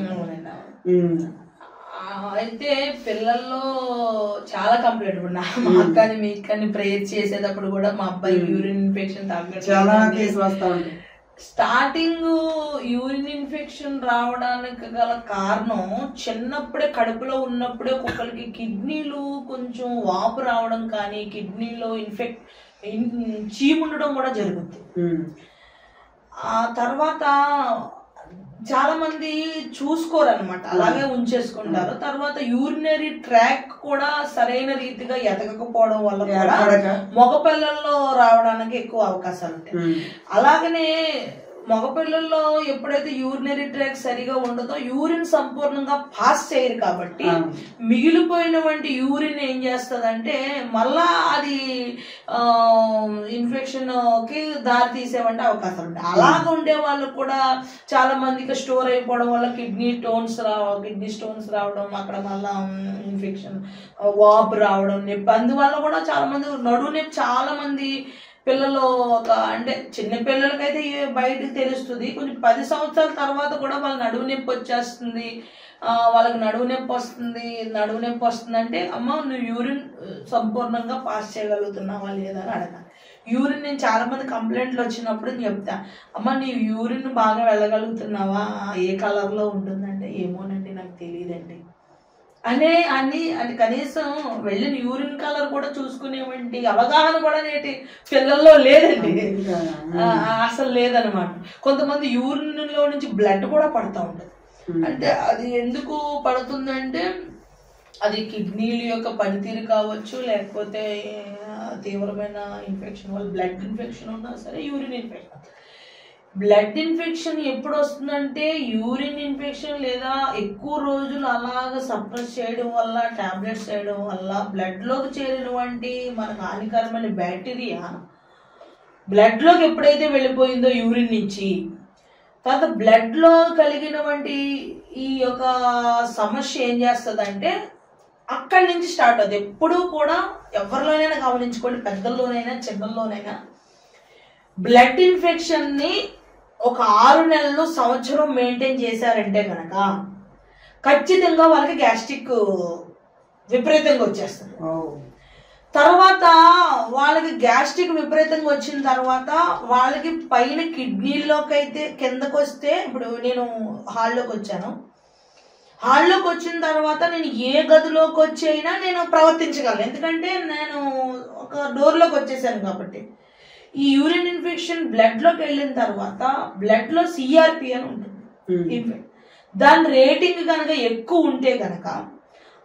అయితే పిల్లల్లో చాలా కంప్లైంట్ ఇప్పుడు మా అక్కని మీకు కానీ ప్రేయర్ చేసేటప్పుడు కూడా మా అబ్బాయి యూరిన్ ఇన్ఫెక్షన్ చాలా కేసులు వస్తా ఉంటాయి. స్టార్టింగ్ యూరిన్ ఇన్ఫెక్షన్ రావడానికి గల కారణం చిన్నప్పుడే కడుపులో ఉన్నప్పుడే ఒక్కొక్కరికి కిడ్నీలు కొంచెం వాపు రావడం కానీ కిడ్నీలో చీముండడం కూడా జరుగుతుంది. ఆ తర్వాత చాలా మంది చూసుకోరు అనమాట, అలాగే ఉంచేసుకుంటారు. తర్వాత యూరినరీ ట్రాక్ కూడా సరైన రీతిగా ఎదగకపోవడం వల్ల కూడా మగపిల్లల్లో రావడానికి ఎక్కువ అవకాశాలు ఉంటాయి. అలాగనే మగపిల్లల్లో ఎప్పుడైతే యూరినరీ ట్రాక్ సరిగా ఉండదో యూరిన్ సంపూర్ణంగా పాస్ చేయరు. కాబట్టి మిగిలిపోయినటువంటి యూరిన్ ఏం చేస్తుందంటే మళ్ళా అది ఇన్ఫెక్షన్ కి దారి తీసేవంటే అవకాశాలు ఉంటాయి. అలాగ ఉండే వాళ్ళకు కూడా చాలా మందికి స్టోర్ అయిపోవడం వల్ల కిడ్నీ స్టోన్స్ రావడం, అక్కడ మళ్ళా ఇన్ఫెక్షన్ వాపు రావడం, నొప్పి, అందువల్ల కూడా చాలా మంది నడువు నొప్పి చాలా మంది పిల్లలు అంటే చిన్న పిల్లలకైతే బయటకు తెలుస్తుంది, కొంచెం 10 సంవత్సరాల తర్వాత కూడా వాళ్ళ నడువు నొప్పి వచ్చేస్తుంది. వాళ్ళకి నడువు నొప్పి వస్తుంది అంటే అమ్మ నువ్వు యూరిన్ సంపూర్ణంగా పాస్ చేయగలుగుతున్నావా లేదా అని అడగాలి. యూరిన్ నేను చాలా మంది కంప్లైంట్లు వచ్చినప్పుడు నేను చెప్తా, అమ్మ నీ యూరిన్ బాగా వెళ్ళగలుగుతున్నావా, ఏ కలర్లో ఉంటుందంటే ఏమోనండి నాకు తెలియదండి అని కనీసం వెళ్ళిన యూరిన్ కలర్ కూడా చూసుకునేవంటి అవగాహన కూడా నేటి పిల్లల్లో లేదండి, అసలు లేదనమాట. కొంతమంది యూరిన్ లో నుంచి బ్లడ్ కూడా పడుతూ ఉంటుంది. అంటే అది ఎందుకు పడుతుందంటే అది కిడ్నీల యొక్క పనితీరు కావచ్చు, లేకపోతే తీవ్రమైన ఇన్ఫెక్షన్ వల్ల బ్లడ్ ఇన్ఫెక్షన్ ఉన్నా సరే యూరిన్ ఇన్ఫెక్షన్. బ్లడ్ ఇన్ఫెక్షన్ ఎప్పుడు వస్తుందంటే యూరిన్ ఇన్ఫెక్షన్ లేదా ఎక్కువ రోజులు అలాగ సప్రెస్ చేయడం వల్ల, టాబ్లెట్స్ చేయడం వల్ల బ్లడ్లోకి చేరినటువంటి మనకు హానికరమైన బ్యాక్టీరియా బ్లడ్లోకి ఎప్పుడైతే వెళ్ళిపోయిందో యూరిన్ నుంచి, తర్వాత బ్లడ్లో కలిగినటువంటి ఈ యొక్క సమస్య ఏం చేస్తుందంటే అక్కడి నుంచి స్టార్ట్ అవుతుంది. ఎప్పుడూ కూడా ఎవరిలోనైనా గమనించుకోండి, పెద్దల్లోనైనా చిన్నల్లోనైనా బ్లడ్ ఇన్ఫెక్షన్ని ఒక 6 నెలలు సంవత్సరం మెయింటైన్ చేశారంటే కనుక ఖచ్చితంగా వాళ్ళకి గ్యాస్ట్రిక్ విపరీతంగా వచ్చేస్తుంది. తర్వాత వాళ్ళకి గ్యాస్ట్రిక్ విపరీతంగా వచ్చిన తర్వాత వాళ్ళకి పైన కిడ్నీలోకి అయితే కిందకు వస్తే, ఇప్పుడు నేను హాల్లోకి వచ్చిన తర్వాత నేను ఏ గదిలోకి వచ్చైనా నేను ప్రవర్తించగలను, ఎందుకంటే నేను ఒక డోర్లోకి వచ్చేసాను. కాబట్టి ఈ యూరిన్ ఇన్ఫెక్షన్ బ్లడ్లోకి వెళ్ళిన తర్వాత బ్లడ్లో సిఆర్పి అని ఉంటుంది, దాని రేటింగ్ కనుక ఎక్కువ ఉంటే కనుక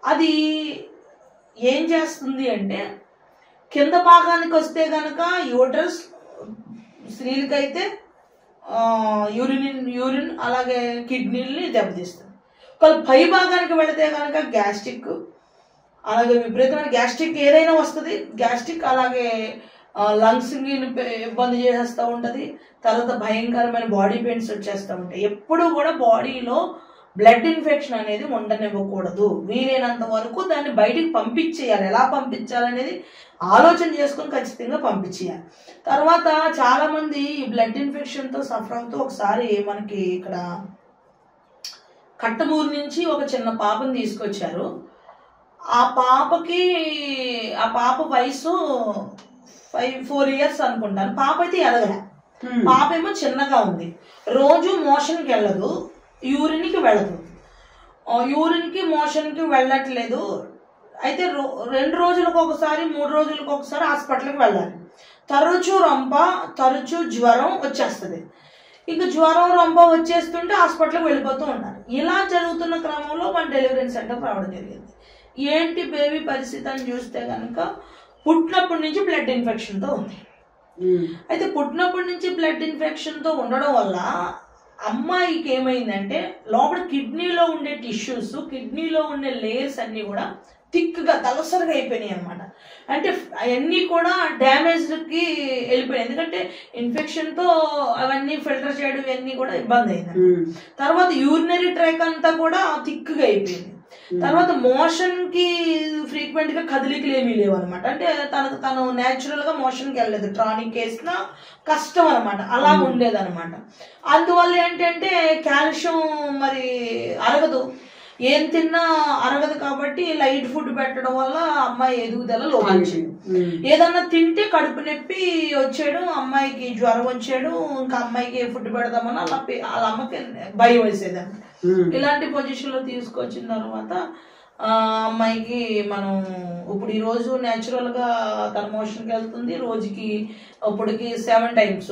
అది ఏం చేస్తుంది అంటే కింద భాగానికి వస్తే కనుక యూట్రస్ స్త్రీలకైతే యూరిన్ అలాగే కిడ్నీల్ని దెబ్బతీస్తుంది. ఒకవేళ పై భాగానికి వెళితే కనుక గ్యాస్ట్రిక్, అలాగే విపరీతమైన గ్యాస్ట్రిక్ ఏదైనా వస్తుంది. గ్యాస్ట్రిక్ అలాగే లంగ్స్ ఇబ్బంది చేసేస్తూ ఉంటుంది. తర్వాత భయంకరమైన బాడీ పెయిన్స్ వచ్చేస్తూ ఉంటాయి. ఎప్పుడు కూడా బాడీలో బ్లడ్ ఇన్ఫెక్షన్ అనేది ఉండనివ్వకూడదు. వీలైనంత వరకు దాన్ని బయటికి పంపించేయాలి. ఎలా పంపించాలనేది ఆలోచన చేసుకొని ఖచ్చితంగా పంపించేయాలి. తర్వాత చాలా మంది బ్లడ్ ఇన్ఫెక్షన్తో సఫర్ అవుతూ ఒకసారి మనకి ఇక్కడ కట్టమూరు నుంచి ఒక చిన్న పాపని తీసుకొచ్చారు. ఆ పాప వయసు 4 years అనుకుంటాను. పాప అయితే ఎదగలే, పాప ఏమో చిన్నగా ఉంది. రోజు మోషన్కి వెళ్ళదు, యూరిన్కి వెళ్ళదు, యూరిన్కి మోషన్కి వెళ్ళట్లేదు. అయితే 2 రోజులకు ఒకసారి 3 రోజులకు ఒకసారి హాస్పిటల్కి వెళ్ళాలి. తరచూ రొంప, తరచూ జ్వరం వచ్చేస్తుంది. ఇక జ్వరం రొంప వచ్చేస్తుంటే హాస్పిటల్కి వెళ్ళిపోతూ ఉండాలి. ఇలా జరుగుతున్న క్రమంలో మన డెలివరీ సెంటర్ రావడం జరిగింది. ఏంటి బేబీ పరిస్థితి అని చూస్తే కనుక పుట్టినప్పటి నుంచి బ్లడ్ ఇన్ఫెక్షన్తో ఉంది. అయితే పుట్టినప్పటి నుంచి బ్లడ్ ఇన్ఫెక్షన్తో ఉండడం వల్ల అమ్మాయికి ఏమైందంటే లోపల కిడ్నీలో ఉండే టిష్యూస్, కిడ్నీలో ఉండే లేయర్స్ అన్నీ కూడా థిక్గా దళసరిగా అయిపోయినాయి అనమాట. అంటే అవన్నీ కూడా డ్యామేజ్కి వెళ్ళిపోయాయి. ఎందుకంటే ఇన్ఫెక్షన్తో అవన్నీ ఫిల్టర్ చేయడం ఇవన్నీ కూడా ఇబ్బంది అయింది. తర్వాత యూరినరీ ట్రాక్ అంతా కూడా థిక్గా అయిపోయింది. తర్వాత మోషన్ కి ఫ్రీక్వెంట్ గా కదలికలు ఏమీ లేవు అనమాట. అంటే తను న్యాచురల్ గా మోషన్ కి వెళ్ళలేదు, ట్రానిక్ వేసిన కష్టం అనమాట, అలా ఉండేది అనమాట. అందువల్ల ఏంటంటే కాల్షియం మరి అరగదు, ఏం తిన్నా అరగదు. కాబట్టి లైట్ ఫుడ్ పెట్టడం వల్ల అమ్మాయి ఎదుగుదల లోపించింది. ఏదన్నా తింటే కడుపు నొప్పి వచ్చాడు, అమ్మాయికి జ్వరం వచ్చాడు, ఇంకా అమ్మాయికి ఏ ఫుడ్ పెడదామని వాళ్ళ అమ్మకి భయం వేసేది అనమాట. ఇలాంటి పొజిషన్ లో తీసుకొచ్చిన తర్వాత అమ్మాయికి మనం ఇప్పుడు ఈ రోజు న్యాచురల్ గా తన మోషన్కి వెళ్తుంది. రోజుకి ఇప్పటికి 7 times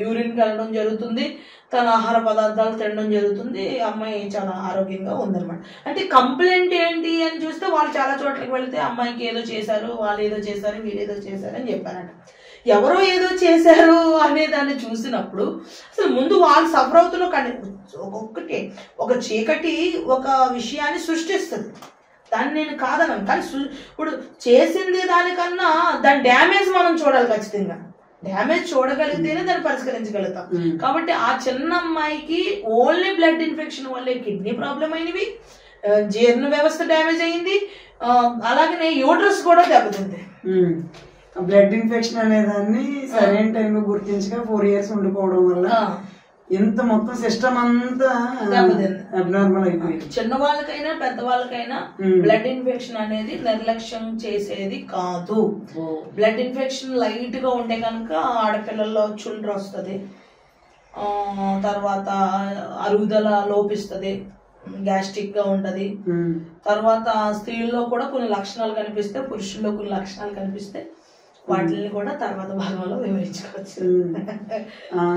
యూరిన్కి వెళ్ళడం జరుగుతుంది. తన ఆహార పదార్థాలు తినడం జరుగుతుంది. అమ్మాయి చాలా ఆరోగ్యంగా ఉందన్నమాట. అంటే కంప్లైంట్ ఏంటి అని చూస్తే వాళ్ళు చాలా చోట్లకి వెళితే అమ్మాయికి ఏదో చేశారు, వాళ్ళు ఏదో చేశారు, వీళ్ళు ఏదో చేశారు అని చెప్పారంట. ఎవరో ఏదో చేశారు అనే దాన్ని చూసినప్పుడు అసలు ముందు వాళ్ళు సఫర్ అవుతున్న ఒక చీకటి ఒక విషయాన్ని సృష్టిస్తుంది. దాన్ని నేను కాదన్నాను, కానీ ఇప్పుడు చేసింది దానికన్నా దాని డ్యామేజ్ మనం చూడాలి. ఖచ్చితంగా డ్యామేజ్ చూడగలిగితేనే దాన్ని పరిష్కరించగలుగుతాం. కాబట్టి ఆ చిన్న అమ్మాయికి ఓన్లీ బ్లడ్ ఇన్ఫెక్షన్ వల్లే కిడ్నీ ప్రాబ్లం అయినవి, జీర్ణ వ్యవస్థ డ్యామేజ్ అయింది, అలాగనే యూట్రస్ కూడా దెబ్బతింది. బ్లడ్ ఇన్ఫెక్షన్ అనే దాన్ని సరైన టైంలో గుర్తించగా 4 years ఉండిపోవడం వల్ల ఎంత మొత్తం సిస్టమ్ అంతా అబ్నార్మల్ అయిపోయింది. చిన్న వాళ్ళకైనా పెద్ద వాళ్ళకైనా బ్లడ్ ఇన్ఫెక్షన్ అనేది నిర్లక్ష్యం చేసేది కాదు. బ్లడ్ ఇన్ఫెక్షన్ లైట్ గా ఉంటే కనుక ఆడపిల్లల్లో చుండ్రు వస్తుంది, తర్వాత అరుగుదల లోపిస్తుంది, గ్యాస్ట్రిక్ గా ఉంటది. తర్వాత స్త్రీల్లో కూడా కొన్ని లక్షణాలు కనిపిస్తే, పురుషుల్లో కొన్ని లక్షణాలు కనిపిస్తే వాటిని కూడా తర్వాత భాగంలో వివరించుకోవచ్చు.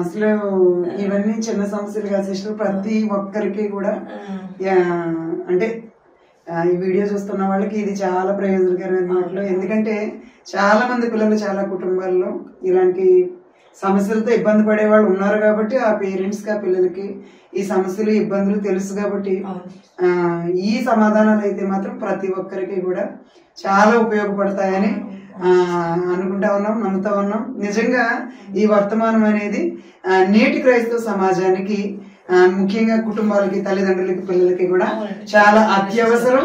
అసలు ఇవన్నీ చిన్న సమస్యలు కాదు సిస్టర్, ప్రతి ఒక్కరికి కూడా అంటే ఈ వీడియో చూస్తున్న వాళ్ళకి ఇది చాలా ప్రయోజనకరమైన మాటలు. ఎందుకంటే చాలా మంది పిల్లలు చాలా కుటుంబాల్లో ఇలాంటి సమస్యలతో ఇబ్బంది పడే వాళ్ళు ఉన్నారు. కాబట్టి ఆ పేరెంట్స్ కి ఆ పిల్లలకి ఈ సమస్యలు ఇబ్బందులు తెలుసు. కాబట్టి ఈ సమాధానాలు అయితే మాత్రం ప్రతి ఒక్కరికి కూడా చాలా ఉపయోగపడతాయని అనుకుంటా ఉన్నాం, నమ్ముతా ఉన్నాం. నిజంగా ఈ వర్తమానం అనేది నేటి క్రైస్తవ సమాజానికి, ముఖ్యంగా కుటుంబాలకి, తల్లిదండ్రులకి, పిల్లలకి కూడా చాలా అత్యవసరం.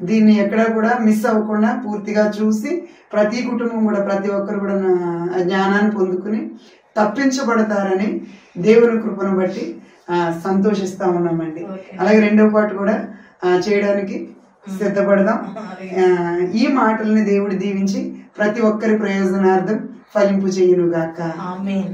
దీన్ని ఎక్కడా కూడా మిస్ అవ్వకుండా పూర్తిగా చూసి ప్రతి కుటుంబం కూడా, ప్రతి ఒక్కరు కూడా జ్ఞానాన్ని పొందుకుని తప్పించబడతారని దేవుని కృపను బట్టి సంతోషిస్తా ఉన్నామండి. అలాగే 2వ పార్ట్ కూడా చేయడానికి సిద్ధపడదాం. ఈ మాటల్ని దేవుడు దీవించి ప్రతి ఒక్కరి ప్రయోజనార్థం ఫలింపు చేయునుగాక. ఆమేన్.